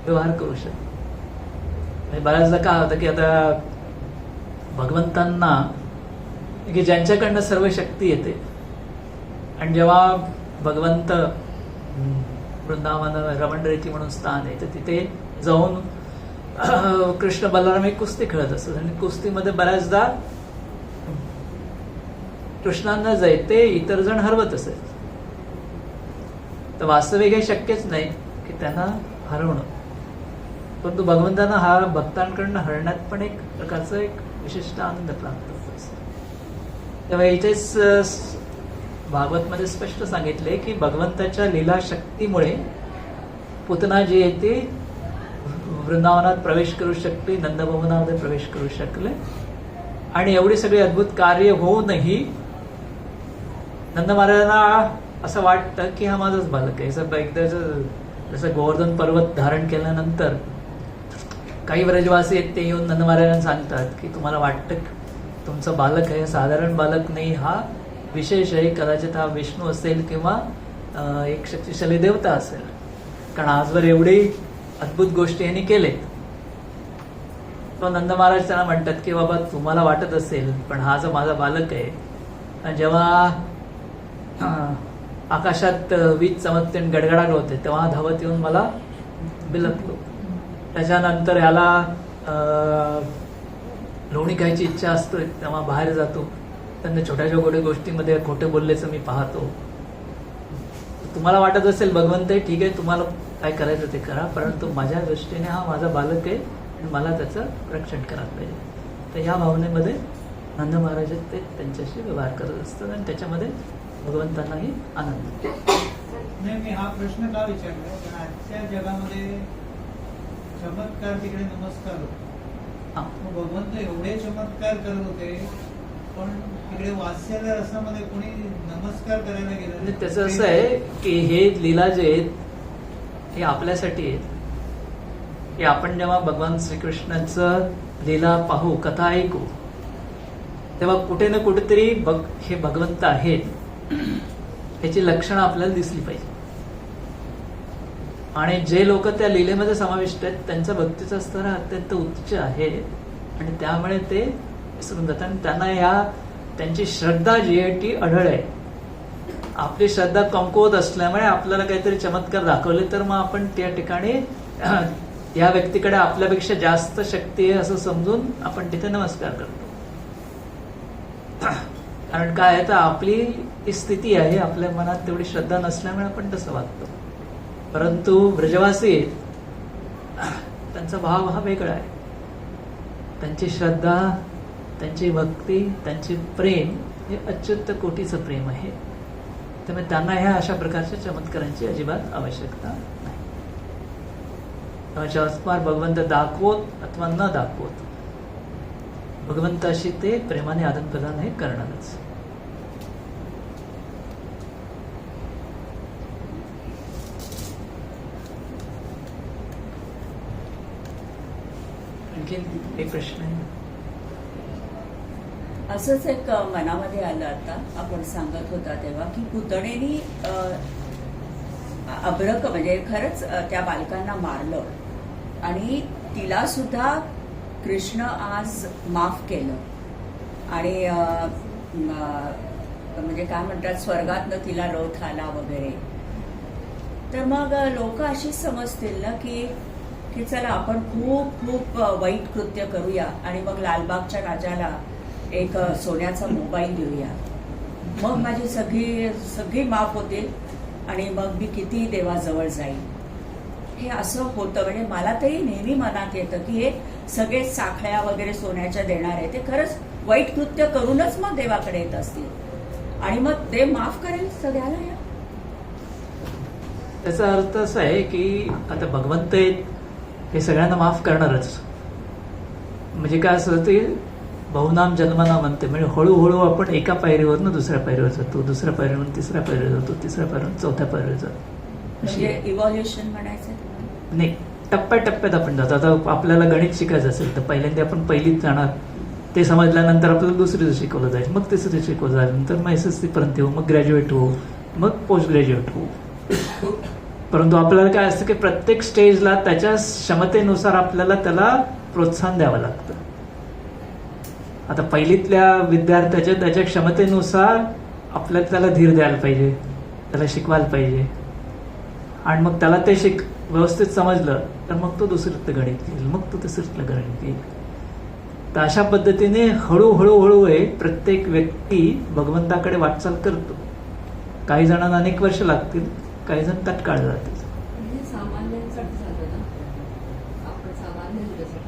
व्यवहार करू शकतो. बऱ्याचदा काय होतं की आता भगवंतांना की ज्यांच्याकडनं सर्व शक्ती येते आणि जेव्हा भगवंत वृंदावन रमणरेती म्हणून स्थान आहे तर तिथे जाऊन कृष्ण बलराम एक कुस्ती खेळत असतात आणि कुस्तीमध्ये बऱ्याचदा कृष्णांना जे ते इतर जण हरवत असत. तर वास्तविक हे शक्यच नाही की त्यांना हरवणं, परंतु भगवंतांना हा भक्तांकडनं हरण्यात पण एक प्रकारचा एक विशिष्ट आनंद प्राप्त होत असतो. तेव्हा इथेच भागवतमध्ये स्पष्ट सांगितले की भगवंताच्या लीला शक्तीमुळे पुतना जी आहे ती वृंदावनात प्रवेश करू शकली, नंदभवनामध्ये प्रवेश करू शकले आणि एवढी सगळी अद्भुत कार्य होऊनही नंद महाराजांना असं वाटतं की हा माझाच बालक आहे. एकदा जसं गोवर्धन पर्वत धारण केल्यानंतर काही व्रजवासी आहेत ते येऊन नंद महाराजांना सांगतात की तुम्हाला वाटतं तुमचं बालक आहे, साधारण बालक नाही, हा विशेष आहे, कदाचित हा विष्णू असेल किंवा एक शक्तिशाली देवता असेल, कारण आजवर एवढी अद्भुत गोष्टी यांनी केलेत. तो नंद महाराज त्यांना म्हणतात की बाबा तुम्हाला वाटत असेल पण हा जो माझा बालक आहे जेव्हा आकाशात वीज चमकते आणि गडगडाट होते तेव्हा धावत येऊन मला बिलकतो. त्याच्यानंतर ह्याला लोणी खायची इच्छा असतो तेव्हा बाहेर जातो, त्यांना छोट्या छोट्या गोष्टीमध्ये खोटे बोलल्याचं मी पाहतो. तुम्हाला वाटत असेल भगवंत आहे ठीक आहे, तुम्हाला काय करायचं ते करा, परंतु माझ्या दृष्टीने हा माझा बालक आहे आणि मला त्याचं रक्षण करायला पाहिजे. तर या भावनेमध्ये नंद महाराज ते त्यांच्याशी व्यवहार करत असतात आणि त्याच्यामध्ये भगवंतांनाही आनंद.
नाही, मी हा प्रश्न का विचारला कारण आजच्या जगामध्ये चमत्कार तिकडे नमस्कार होतो. भगवंत एवढे चमत्कार करत होते पण तिकडे वात्सल्य रसामध्ये कोणी नमस्कार करायला गेलं.
त्याचं असं आहे की हे लीला जे आहेत हे आपल्यासाठी आहेत की आपण जेव्हा भगवान श्रीकृष्णाचं लीला पाहू, कथा ऐकू, तेव्हा कुठे ना कुठेतरी हे भगवंत आहेत ह्याची लक्षणं आपल्याला दिसली पाहिजे. आणि जे लोक त्या लीलेमध्ये समाविष्ट आहेत त्यांचा भक्तीचा स्तर अत्यंत उच्च आहे आणि त्यामुळे ते विसरून जातात आणि त्यांना त्यांची श्रद्धा जी आहे ती अढळ आहे. आपली श्रद्धा कमकुवत असल्यामुळे आपल्याला काहीतरी चमत्कार दाखवले तर मग आपण त्या ठिकाणी या व्यक्तीकडे आपल्यापेक्षा जास्त शक्ती आहे असं समजून आपण तिथे नमस्कार करतो. कारण काय आहे तर आपली ती स्थिती आहे, आपल्या मनात तेवढी श्रद्धा नसल्यामुळे आपण तसं वागतो. परंतु ब्रजवासी त्यांचा भाव हा वेगळा आहे. त्यांची श्रद्धा, त्यांची भक्ती, त्यांचे प्रेम हे अच्युत कोटीचं प्रेम आहे. त्यामुळे त्यांना ह्या अशा प्रकारच्या चमत्कारांची अजिबात आवश्यकता नाही. चमत्कार भगवंत दाखवत अथवा न दाखवत भगवंताशी ते प्रेमाने आदान प्रदान हे करणारच. आणखी एक प्रश्न आहे.
असंच एक मनामध्ये आलं आता आपण सांगत होता तेव्हा की पुतणेनी अभ्रक म्हणजे खरंच त्या बालकांना मारलं आणि तिला सुद्धा कृष्ण आज माफ केलं आणि म्हणजे काय म्हणतात स्वर्गातनं तिला रथ आला वगैरे. तर मग लोक अशी समजतील ना की की चला आपण खूप खूप वाईट कृत्य करूया आणि मग लालबागच्या राजाला एक सोन्याचा मोबाईल देऊया, मग माझी सगळी माफ होतील आणि मग मी किती देवाजवळ जाईल. हे असं होतं. म्हणजे मला तरी नेहमी मनात येतं की हे सगळे साखळ्या वगैरे सोन्याच्या देणारे ते खरंच वाईट कृत्य करूनच मग देवाकडे येत असतील आणि मग देव माफ करेल सगळ्याला. या
त्याचा अर्थ असा आहे की आता भगवंत हे सगळ्यांना माफ करणारच. म्हणजे काय असं ते बहुनाम जन्मना म्हणते, म्हणजे हळूहळू आपण एका पायरीवरनं दुसऱ्या पायरीवर जातो, दुसऱ्या पायरीवरून तिसऱ्या पायरीवर जातो, तिसऱ्या पायरीवरून चौथ्या पायरीवर जातो.
म्हणजे इव्हॉल्युशन म्हणायचं
नाही, टप्प्याटप्प्यात आपण जातो. आता आपल्याला गणित शिकायचं असेल तर पहिल्यांदा आपण पहिलीत जाणार, ते समजल्यानंतर आपल्याला दुसरीचं शिकवलं जाईल, मग तिसरी शिकवलं जाईल, नंतर मग SSC पर्यंत येऊ, मग ग्रॅज्युएट होऊ, मग पोस्ट ग्रॅज्युएट होऊ. परंतु आपल्याला काय असतं की प्रत्येक स्टेजला त्याच्या क्षमतेनुसार आपल्याला त्याला प्रोत्साहन द्यावं लागतं. आता पहिलीतल्या विद्यार्थ्याच्या त्याच्या क्षमतेनुसार आपल्याला त्याला धीर द्यायला पाहिजे, त्याला शिकवायला पाहिजे, आणि मग त्याला ते व्यवस्थित समजलं तर मग तो दुसरीतलं गणित घेईल, मग तो तिसरीतलं गणित घेईल. तर अशा पद्धतीने हळूहळू प्रत्येक व्यक्ती भगवंताकडे वाटचाल करतो. काही जणांना अनेक वर्ष लागतील, काही जण तत्काळ जातील.
म्हणजे सामान्यांसाठी झालं ना, आपण सामान्यांसाठी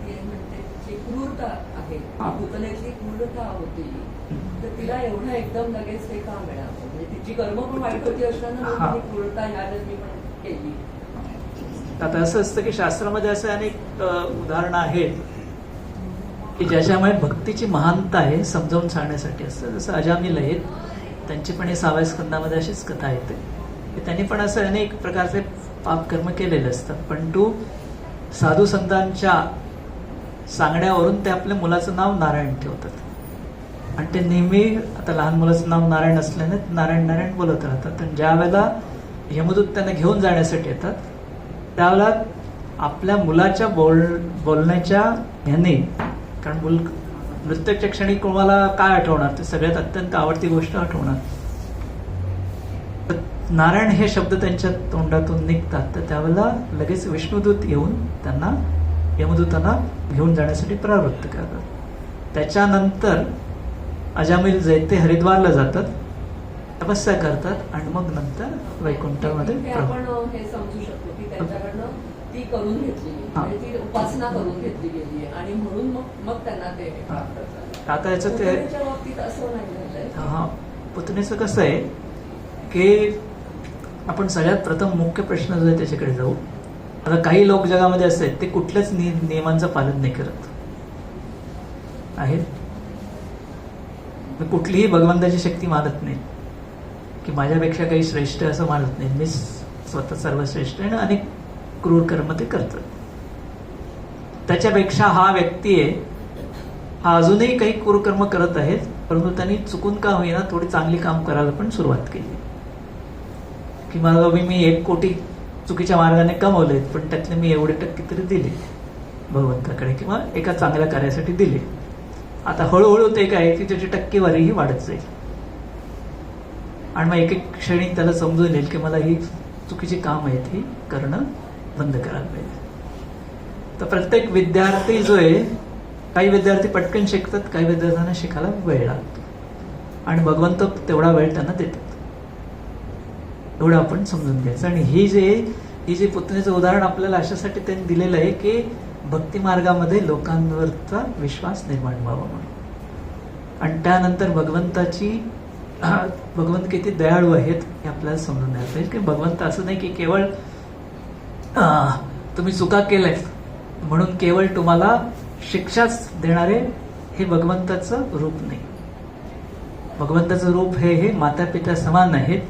ते म्हणते जी क्रूरता आहे, पुतण्यातली क्रूरता होती, तर तिला एवढा एकदम लगेच ते का मिळालं? म्हणजे तिची कर्म पण वाईट होती असताना तिने क्रूरता ह्या जन्मी पण केली.
आता असं असतं की शास्त्रामध्ये असे अनेक उदाहरणं आहेत की ज्याच्यामुळे भक्तीची महानता आहे समजावून सांगण्यासाठी असतं. जसं अजामिल आहेत, त्यांची पण हे 6व्या स्कंदामध्ये अशीच कथा येते की त्यांनी पण असं अनेक प्रकारचे पापकर्म केलेले असतात, पण तो साधू संतांच्या सांगण्यावरून ते आपल्या मुलाचं नाव नारायण ठेवतात आणि ते नेहमी, आता लहान मुलाचं नाव नारायण असल्याने नारायण नारायण बोलत राहतात. आणि ज्या वेळेला यमदूत त्यांना घेऊन जाण्यासाठी येतात त्यावेळेला आपल्या मुलाच्या बोलण्याच्या ह्याने, कारण मृत्यूच्या क्षणी कोणाला काय आठवणार, ते सगळ्यात अत्यंत आवडती गोष्ट आठवणार. तर नारायण हे शब्द त्यांच्या तोंडातून निघतात, तर त्यावेळेला लगेच विष्णुदूत येऊन त्यांना यमदूतांना घेऊन जाण्यासाठी प्रवृत्त करतात. त्याच्यानंतर अजामिल जे ते हरिद्वारला जातात, तपस्या करतात आणि मग नंतर वैकुंठामध्ये
आपण हे समजू शकतो की त्यांच्याकडनं ती करून घेतली, म्हणजे ती उपासना करून घेतली गेली आणि म्हणून मग त्यांना ते प्राप्त झालं.
आता याचं ते
बाबतीत असं नाही झालंय.
हा, पुतणीचं कसं आहे की आपण सगळ्यात प्रथम मुख्य प्रश्न जो आहे त्याच्याकडे जाऊ. आता काही लोक जगामध्ये असे आहेत ते कुठल्याच नियमांचं पालन नाही करत आहेत, कुठलीही भगवंताची शक्ती मानत नाही की माझ्यापेक्षा काही श्रेष्ठ असं मानत नाही, मी स्वतः सर्वश्रेष्ठ आहे, आणि अनेक क्रूर कर्म ते करतात. त्याच्यापेक्षा हा व्यक्ती आहे, हा अजूनही काही क्रूर कर्म करत आहेत, परंतु त्यांनी चुकून का होईना थोडी चांगली काम करायला पण सुरुवात केली की मला मी 1 कोटी चुकीच्या मार्गाने कमवलेत, पण त्यातले मी एवढे टक्के तरी दिले भगवंताकडे किंवा एका चांगल्या कार्यासाठी दिले. आता हळूहळू ते काय की त्याची टक्केवारीही वाढत जाईल आणि मग एक क्षणी त्याला समजून येईल की मला ही चुकीची काम आहेत ही करणं बंद करायला पाहिजे. तर प्रत्येक विद्यार्थी जो आहे, काही विद्यार्थी पटकन शिकतात, काही विद्यार्थ्यांना शिकायला वेळ लागतो आणि भगवंत तेवढा वेळ त्यांना देतात. एवढं आपण समजून घ्यायचं. आणि ही जी पुतणीचं उदाहरण आपल्याला अशासाठी त्यांनी दिलेलं आहे की भक्ती मार्गामध्ये लोकांवरचा विश्वास निर्माण व्हावा म्हणून, आणि त्यानंतर भगवंत किती दयाळू आहेत हे आपल्याला समजून घ्यायला पाहिजे की भगवंत असं नाही की केवळ तुम्ही चुका केल्यात म्हणून केवळ तुम्हाला शिक्षाच देणारे हे भगवंताचं रूप नाही. भगवंताचं रूप हे माता पिता समान आहेत.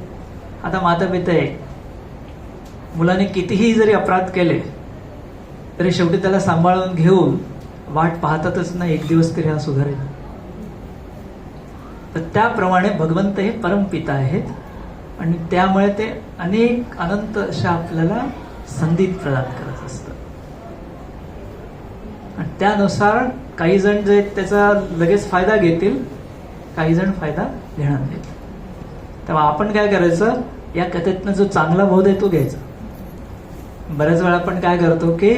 आता माता पिता आहे, मुलाने कितीही जरी अपराध केले तरी शेवटी त्याला सांभाळून घेऊन वाट पाहतातच ना, एक दिवस तरी हा सुधारेल. तर त्याप्रमाणे भगवंत हे परमपिता आहेत आणि त्यामुळे ते अनेक अनंत अशा आपल्याला संधी प्रदान करत असतात आणि त्यानुसार काही जण जे त्याचा लगेच फायदा घेतील, काही जण फायदा घेणार नाहीत. तेव्हा आपण काय करायचं, या कथेतनं जो चांगला बोध आहे तो घ्यायचा बऱ्याच वेळा आपण काय करतो की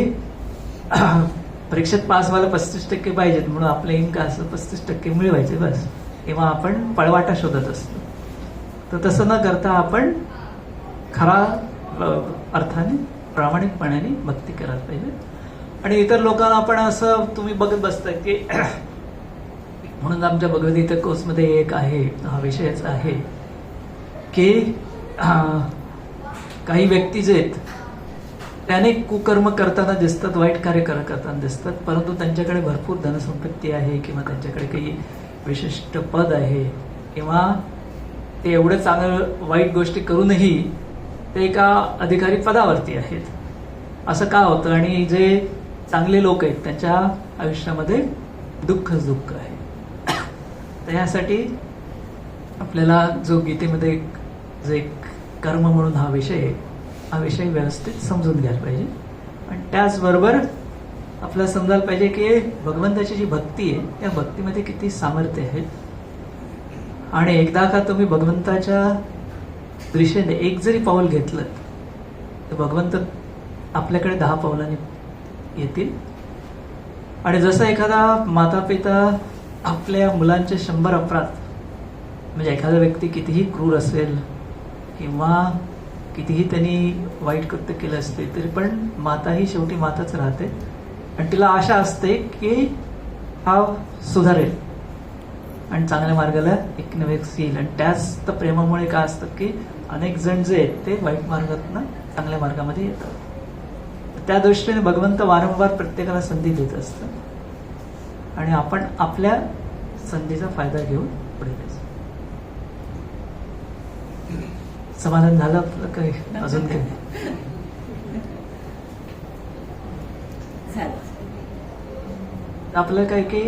परीक्षेत पास व्हायला 35% पाहिजेत म्हणून आपलं इन्कम असं 35% मिळवायचे बस, किंवा आपण पळवाटा शोधत असतो. तर तसं न करता आपण खरा अर्थाने प्रामाणिकपणाने भक्ती करायला पाहिजे. आणि इतर लोकांना आपण असं तुम्ही बघत बसताय की म्हणून आमच्या भगवद्गीता कोर्समध्ये एक आहे, हा विषयच आहे की काही व्यक्ती जे आहेत ते अनेक कुकर्म करताना दिसतात, वाईट कार्य करताना दिसतात, परंतु त्यांच्याकडे भरपूर धनसंपत्ती आहे किंवा त्यांच्याकडे काही विशिष्ट पद आहे किंवा ते एवढं चांगलं वाईट गोष्टी करूनही ते एका अधिकारी पदावरती आहेत. असं का होतं? आणि जे चांगले लोक आहेत त्यांच्या आयुष्यामध्ये दुःखच दुःख आहे. तर यासाठी आपल्याला जो गीतेमध्ये जो एक कर्म म्हणून हा विषय आहे, हा विषय व्यवस्थित समजून घ्यायला पाहिजे. आणि त्याचबरोबर आपल्याला समजायला पाहिजे की भगवंताची जी भक्ती आहे त्या भक्तीमध्ये किती सामर्थ्य आहे. आणि एकदा का तुम्ही भगवंताच्या दिशेने एक जरी पाऊल घेतलं तर भगवंत आपल्याकडे 10 पावलांनी येतील. आणि जसं एखादा माता पिता आपल्या मुलांचे 100 अपराध, म्हणजे एखादा व्यक्ती कितीही क्रूर असेल किंवा कितीही त्यांनी वाईट कृत्य केलं असते तरी पण माता ही शेवटी माताच राहते आणि तिला आशा असते की हा सुधारेल आणि चांगल्या मार्गाला एक नवेच येईल. आणि त्याच तर प्रेमामुळे काय असतं की अनेक जण जे आहेत ते वाईट मार्गातून चांगल्या मार्गामध्ये येतात. त्या दृष्टीने भगवंत वारंवार प्रत्येकाला संधी देत असतात आणि आपण आपल्या संधीचा फायदा घेऊन पुढे जायचं. समाधान झालं आपलं? काही अजून काही?
झालं.
आपलं काय की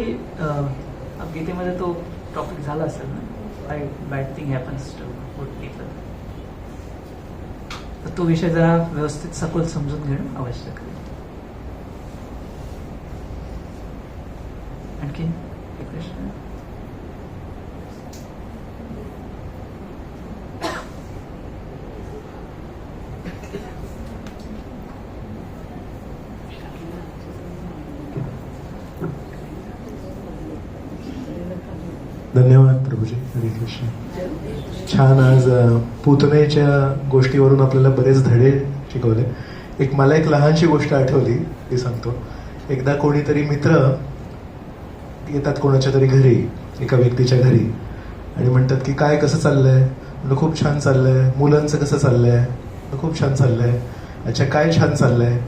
गीतेमध्ये तो टॉपिक झाला असेल ना, why bad thing happens to good people. तर तो विषय जरा व्यवस्थित सखोल समजून घेणं आवश्यक आहे. आणखी एक प्रश्न?
धन्यवाद प्रभूजी. हरे कृष्ण. छान. आज पूतनेच्या गोष्टीवरून आपल्याला बरेच धडे शिकवले. मला एक लहानशी गोष्ट आठवली, ती सांगतो. एकदा कोणीतरी मित्र येतात कोणाच्या तरी घरी, एका व्यक्तीच्या घरी, आणि म्हणतात की काय कसं चाललंय? म्हणलं खूप छान चाललंय. मुलांचं कसं चाललंय? म्हणलं खूप छान चाललंय. अच्छा, काय छान चाललंय?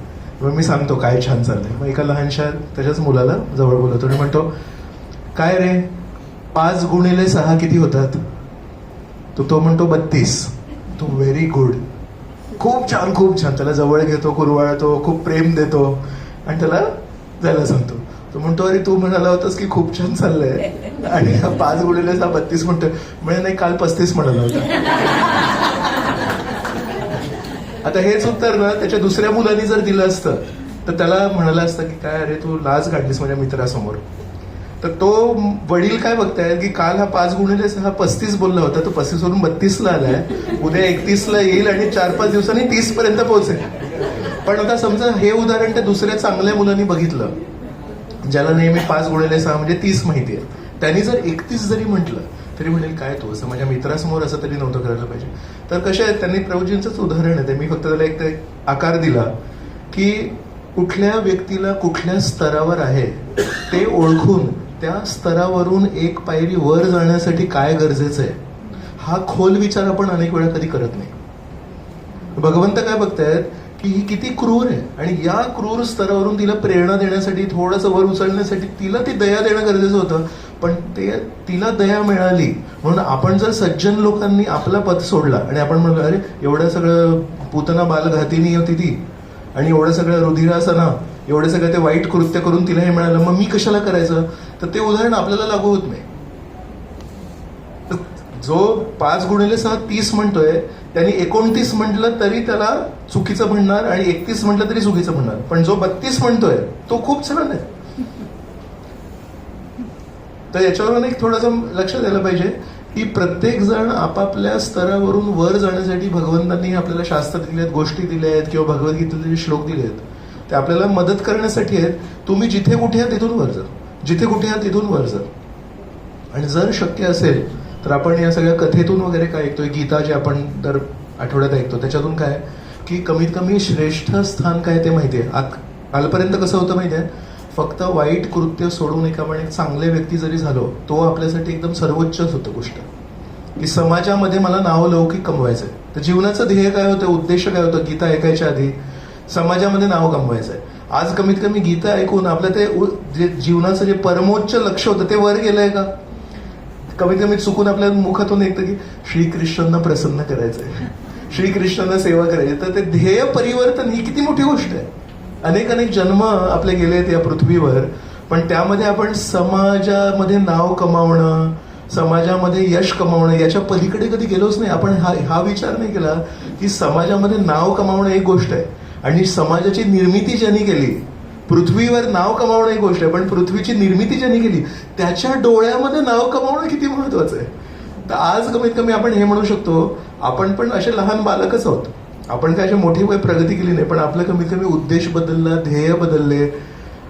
मग मी सांगतो काय छान चाललंय. मग एका लहानशा त्याच्याच मुलाला जवळ बोलवतो आणि म्हणतो, काय रे 5 गुणिले 6 किती होतात? तो म्हणतो 32. तो व्हेरी गुड, खूप छान खूप छान. त्याला जवळ घेतो, कुरवाळतो, खूप प्रेम देतो आणि त्याला जायला सांगतो. तो म्हणतो, अरे तू म्हणाला होतास की खूप छान चाललंय आणि 5 गुणिले 6 32 म्हणतोय. म्हणजे नाही, काल 35 म्हणाला होता. आता हेच उत्तर ना त्याच्या दुसऱ्या मुलांनी जर दिलं असतं तर त्याला म्हणाला असतं की काय अरे तू लाज काढलीस माझ्या मित्रासमोर. तर तो वडील काय बघतायत की काल हा 5 गुणिले 6 35 बोलला होता, तो 35 वरून 32 ला आलाय, उद्या 31 ला येईल आणि 4-5 दिवसांनी 30 पर्यंत पोहोचेल. पण आता समजा हे उदाहरण त्या दुसऱ्या चांगल्या मुलांनी बघितलं, ज्याला नेहमी 5 गुणिले 6 म्हणजे 30 माहिती आहे. त्यांनी जर 31 जरी म्हटलं तरी म्हणेल काय तो असं माझ्या मित्रासमोर असं तरी नव्हतं करायला पाहिजे. तर कशा आहेत, त्यांनी प्रभूजींचंच उदाहरण आहे. मी फक्त त्याला एक आकार दिला की कुठल्या व्यक्तीला कुठल्या स्तरावर आहे ते ओळखून त्या स्तरावरून एक पायरी वर जाण्यासाठी काय गरजेचं आहे हा खोल विचार आपण अनेक वेळा कधी करत नाही. भगवंत काय बघतायत की ही किती क्रूर आहे आणि या क्रूर स्तरावरून तिला प्रेरणा देण्यासाठी, थोडंसं वर उचलण्यासाठी तिला ती दया देणं गरजेचं होतं. पण ते तिला दया मिळाली म्हणून आपण जर सज्जन लोकांनी आपला पथ सोडला आणि आपण म्हणलो अरे एवढं सगळं पूतना बालघातिनी होती ती आणि एवढं सगळं रुधिरासना, एवढे सगळं ते वाईट कृत्य करून तिला हे मिळालं, मग मी कशाला करायचं? तर ते उदाहरण आपल्याला लागू होत नाही. जो 5 गुणिले 6 30 म्हणतोय त्यांनी 29 म्हटलं तरी त्याला चुकीचं म्हणणार आणि 31 म्हटलं तरी चुकीचं म्हणणार. पण जो 32 म्हणतोय तो खूप छान आहे. तर याच्यावरून एक थोडंसं लक्ष द्यायला पाहिजे की प्रत्येक जण आपापल्या स्तरावरून वर जाण्यासाठी भगवंतांनी आपल्याला शास्त्र दिले आहेत, गोष्टी दिल्या आहेत किंवा भगवद्गीतेतले श्लोक दिले आहेत, ते आपल्याला मदत करण्यासाठी आहेत. तुम्ही जिथे कुठे आहात तिथून वर जा, जिथे कुठे आहात तिथून वर जा. आणि जर शक्य असेल तर आपण या सगळ्या कथेतून वगैरे काय ऐकतोय, गीता जे आपण दर आठवड्यात ऐकतो, त्याच्यातून काय की कमीत कमी श्रेष्ठ स्थान काय ते माहितीये. कालपर्यंत कसं होतं माहितीये, फक्त वाईट कृत्य सोडून आपण एक चांगले व्यक्ती जरी झालो, तो आपल्यासाठी एकदम सर्वोच्चच होतं गोष्ट. की समाजामध्ये मला नावलौकिक कमवायचंय. तर जीवनाचं ध्येय काय होतं, उद्देश काय होतं, गीता ऐकायच्या आधी समाजामध्ये नाव कमवायचंय. आज कमीत कमी गीता ऐकून आपलं ते जे जीवनाचं जे परमोच्च लक्ष होतं ते वर गेलंय का? कमीत कमी चुकून आपल्या मुखातून येतं की श्रीकृष्णांना प्रसन्न करायचंय, श्रीकृष्णांना सेवा करायची. तर ते ध्येय परिवर्तन ही किती मोठी गोष्ट आहे. अनेक जन्म आपले गेलेत या पृथ्वीवर, पण त्यामध्ये आपण समाजामध्ये नाव कमावणं, समाजामध्ये यश कमावणं याच्या पलीकडे कधी गेलोच नाही. आपण हा विचार नाही केला की समाजामध्ये नाव कमावणं एक गोष्ट आहे आणि समाजाची निर्मिती ज्यांनी केली, पृथ्वीवर नाव कमावणं एक गोष्ट आहे, पण पृथ्वीची निर्मिती ज्यांनी केली त्याच्या डोळ्यामध्ये नाव कमावणं किती महत्वाचं आहे. तर आज कमीत कमी आपण हे म्हणू शकतो, आपण पण असे लहान बालकच आहोत. आपण काय अशी मोठी काही प्रगती केली नाही, पण आपलं कमीत कमी उद्देश बदलला, ध्येय बदलले.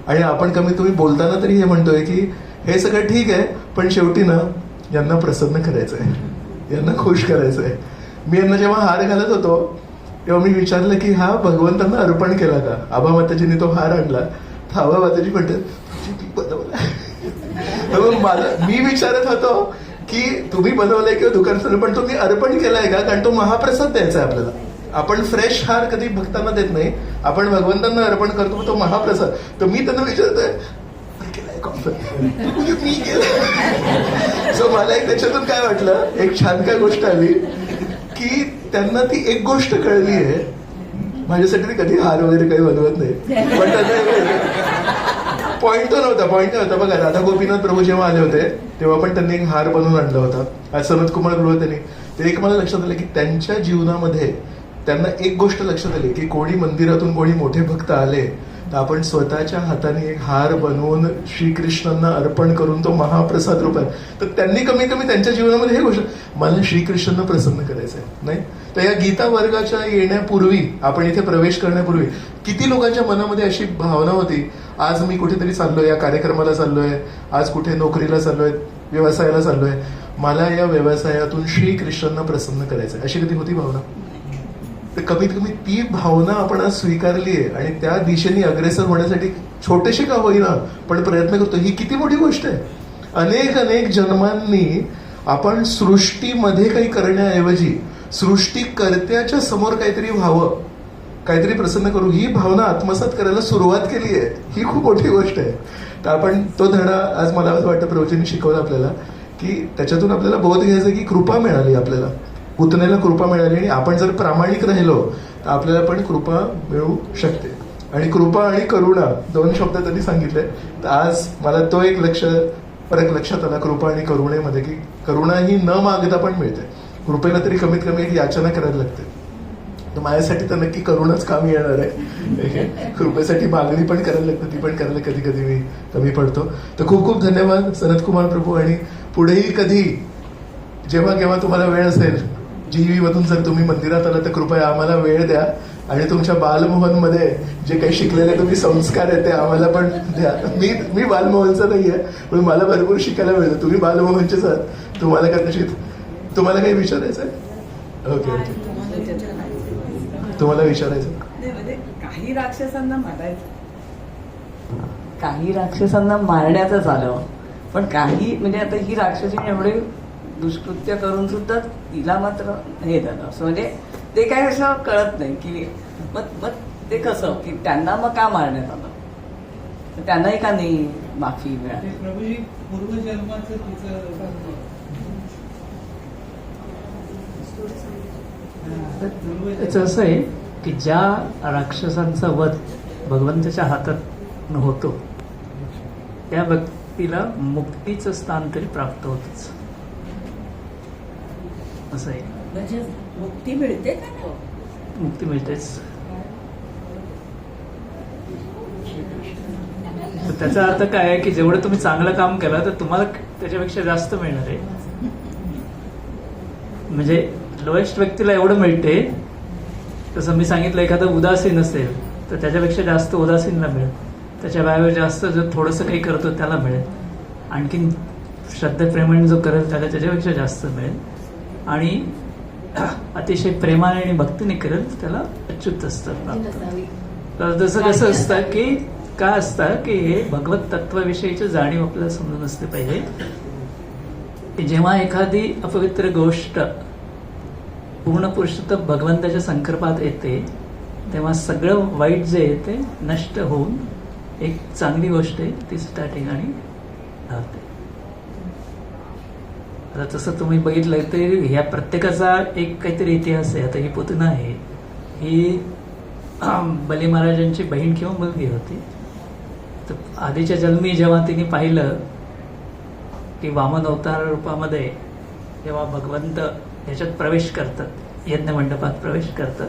आणि आपण कमीत कमी बोलताना तरी हे म्हणतोय की हे सगळं ठीक आहे, पण शेवटी ना यांना प्रसन्न करायचंय, यांना खुश करायचंय. मी यांना जेव्हा हार घालत होतो तेव्हा मी विचारलं की हा भगवंतांना अर्पण केला का? आबा माताजींनी तो हार आणला, तर आबा माताजी म्हणतात बनवला. मी विचारत होतो की तुम्ही बनवलाय किंवा दुकान, पण तुम्ही अर्पण केलाय का? कारण तो महाप्रसाद द्यायचा आहे आपल्याला. आपण फ्रेश हार कधी भक्तांना देत नाही, आपण भगवंतांना अर्पण करतो, तो महाप्रसाद. तर मी त्यांना विचारतोय मी केलं. सो मला एक त्याच्यातून काय वाटलं, एक छान काय गोष्ट आली की त्यांना ती एक गोष्ट कळली आहे. माझ्यासाठी कधी हार वगैरे काही बनवत नाही, पण त्यांना पॉइंट तो नव्हता. पॉइंट काय होता बघा, राधा गोपीनाथ प्रभू जेव्हा आले होते तेव्हा पण त्यांनी एक हार बनवून आणला होता. आज सनत कुमार प्रभू त्यांनी ते एक मला लक्षात आलं की त्यांच्या जीवनामध्ये त्यांना एक गोष्ट लक्षात आली की कोणी मंदिरातून कोणी मोठे भक्त आले तर आपण स्वतःच्या हाताने एक हार बनवून श्रीकृष्णांना अर्पण करून तो महाप्रसाद रूप आहे. तर त्यांनी कमीत कमी त्यांच्या जीवनामध्ये हे गोष्ट, मला श्रीकृष्णांना प्रसन्न करायचंय. नाही तर या गीता वर्गाच्या येण्यापूर्वी, आपण इथे प्रवेश करण्यापूर्वी किती लोकांच्या मनामध्ये अशी भावना होती, आज मी कुठेतरी चाललोय, या कार्यक्रमाला चाललोय, आज कुठे नोकरीला चाललोय, व्यवसायाला चाललोय, मला या व्यवसायातून श्रीकृष्णांना प्रसन्न करायचंय, अशी कधी होती भावना? तर कमीत कमी ती भावना आपण आज स्वीकारली आहे आणि त्या दिशेने अग्रेसर होण्यासाठी छोटेसे का होईना पण प्रयत्न करतो. ही किती मोठी गोष्ट आहे. अनेक जन्मांनी आपण सृष्टीमध्ये काही करण्याऐवजी सृष्टीकर्त्याच्या समोर काहीतरी व्हावं, काहीतरी प्रसन्न करू, ही भावना आत्मसात करायला सुरुवात केली आहे. ही खूप मोठी गोष्ट आहे. तर आपण तो धडा आज मला असं वाटतं प्रवचनी शिकवलं आपल्याला, की त्याच्यातून आपल्याला बोध घ्यायचा की कृपा मिळाली, आपल्याला पुतनेला कृपा मिळाली आणि आपण जर प्रामाणिक राहिलो तर आपल्याला पण कृपा मिळू शकते. आणि कृपा आणि करुणा दोन शब्द त्यांनी सांगितले. तर आज मला तो एक फरक लक्षात आला कृपा आणि करुणेमध्ये, की करुणा ही न मागता पण मिळते, कृपेला तरी कमीत कमी एक याचना करायला लागते. तर माझ्यासाठी तर नक्की करुणाच कामी येणार आहे. कृपेसाठी मागणी पण करायला लागते, ती पण करायला कधी कधी मी कमी पडतो. तर खूप खूप धन्यवाद सनत कुमार प्रभू. आणि पुढेही कधी जेव्हा केव्हा तुम्हाला वेळ असेल, जीवी मधून जर तुम्ही मंदिरात आला तर कृपया आम्हाला वेळ द्या आणि तुमच्या बालमोहन मध्ये जे काही शिकलेले तुम्ही संस्कार आहेत ते आम्हाला पण द्या. मी बालमोहनचा नाहीये, पण मला भरपूर शिकायला मिळतं. तुम्ही बालमोहनचेच आहात. तुम्हाला तुम्हाला काही विचारायचं आहे? ओके, तुम्हाला विचारायचं?
काही राक्षसांना मारायचं,
काही राक्षसांना मारण्यातच आलं, पण काही म्हणजे आता ही राक्षसीने एवढे दुष्कृत्य करून सुद्धा तिला मात्र हे झालं. असं म्हणजे ते काय असं कळत नाही की मग ते कसं की त्यांना मग का मारण्यात आलं, तर त्यांनाही का नाही माफी मिळाली.
प्रभूजी पूर्वजन्माचं तिचं
त्याचं असं आहे की ज्या राक्षसांचा वध भगवंताच्या हातात होतो त्या व्यक्तीला मुक्तीचं स्थान तरी प्राप्त होतच, असं आहे.
म्हणजे मुक्ती मिळते का?
मुक्ती मिळतेच. तर त्याचा अर्थ काय आहे की जेवढं तुम्ही चांगलं काम केलं तर तुम्हाला त्याच्यापेक्षा जास्त मिळणार आहे. म्हणजे लोएस्ट व्यक्तीला एवढं मिळते, तसं मी सांगितलं एखादं उदासीन असेल तर त्याच्यापेक्षा जास्त उदासीनला मिळेल, त्याच्या बाहेर जास्त जो थोडंसं काही करतो त्याला मिळेल, आणखीन श्रद्धेप्रेमाने जो करेल त्याला त्याच्यापेक्षा जास्त मिळेल, आणि अतिशय प्रेमाने आणि भक्तीने करेल त्याला अच्युत असतं. तर जसं कसं असतं की काय असतं की हे भगवत तत्वाविषयीची जाणीव आपल्याला समजून असते पाहिजे की जेव्हा एखादी अपवित्र गोष्ट पूर्ण पुरुषोत्तम भगवंताच्या संकल्पात येते तेव्हा सगळं वाईट जे आहे ते नष्ट होऊन एक चांगली गोष्ट आहे तीच त्या ठिकाणी राहते. आता तसं तुम्ही बघितलं तर ह्या प्रत्येकाचा एक काहीतरी इतिहास आहे. आता ही पुतना आहे, ही बली महाराजांची बहीण किंवा मुलगी होती. तर आधीच्या जन्मी जेव्हा तिने पाहिलं की वामन अवतार रूपामध्ये जेव्हा भगवंत ह्याच्यात प्रवेश करतात, यज्ञ मंडपात प्रवेश करतात,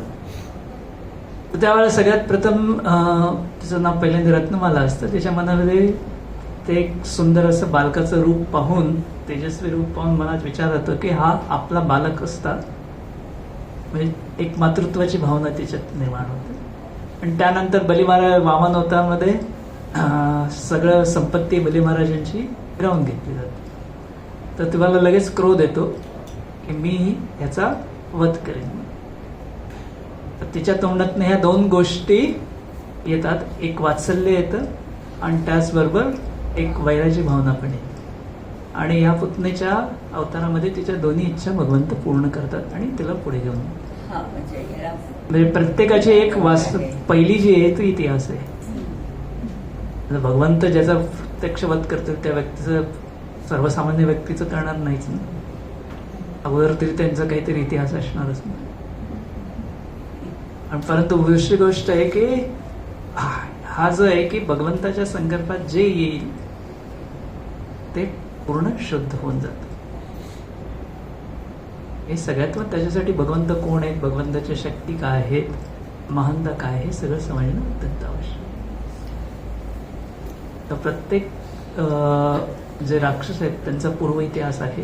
तर त्यावेळेला सगळ्यात प्रथम तिचं नाव पहिल्यांदा रत्नमाला असतं. त्याच्या मनामध्ये ते एक सुंदर असं बालकाचं रूप पाहून, तेजस्वी रूप पाहून मनात विचार येतो की हा आपला बालक असता, म्हणजे एक मातृत्वाची भावना तिच्यात निर्माण होते. आणि त्यानंतर बली महाराज वामन अवतारमध्ये सगळं संपत्ती बली महाराजांची हिरावून घेतली जाते. तर तुम्हाला लगेच क्रोध येतो की मी ह्याचा वध करेन. तर तिच्या तोंडातनं ह्या दोन गोष्टी येतात, एक वात्सल्य येतं आणि त्याचबरोबर एक वैराची भावना पण येते. आणि ह्या पुतणेच्या अवतारामध्ये तिच्या दोन्ही इच्छा भगवंत पूर्ण करतात आणि तिला पुढे घेऊन
हा म्हणजे याला
म्हणजे प्रत्येकाची एक वास्तव पहिली जी आहे ती इतिहास आहे. भगवंत ज्याचा प्रत्यक्ष वध करतो त्या व्यक्तीचं सर्वसामान्य व्यक्तीचं करणार नाहीच ना, अगोदर तरी त्यांचा काहीतरी इतिहास असणारच ना. आणि परंतु दुसरी गोष्ट आहे की हा जो आहे की भगवंताच्या संकल्पात जे येईल ते पूर्ण शुद्ध होऊन जातं. हे सगळ्यात मग त्याच्यासाठी भगवंत कोण आहेत, भगवंताच्या शक्ती काय आहेत, महानता काय, हे सगळं समजणं अत्यंत आवश्यक. तर प्रत्येक जे राक्षस आहेत त्यांचा पूर्व इतिहास आहे,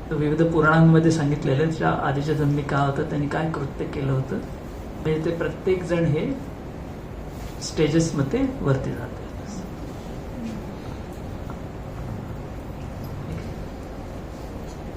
तो विविध पुराणांमध्ये सांगितलेलं ज्या आधीच्या जन्मी काय होतं, त्यांनी काय कृत्य केलं होतं, म्हणजे ते प्रत्येक जण हे स्टेजेसमध्ये वरती जाते.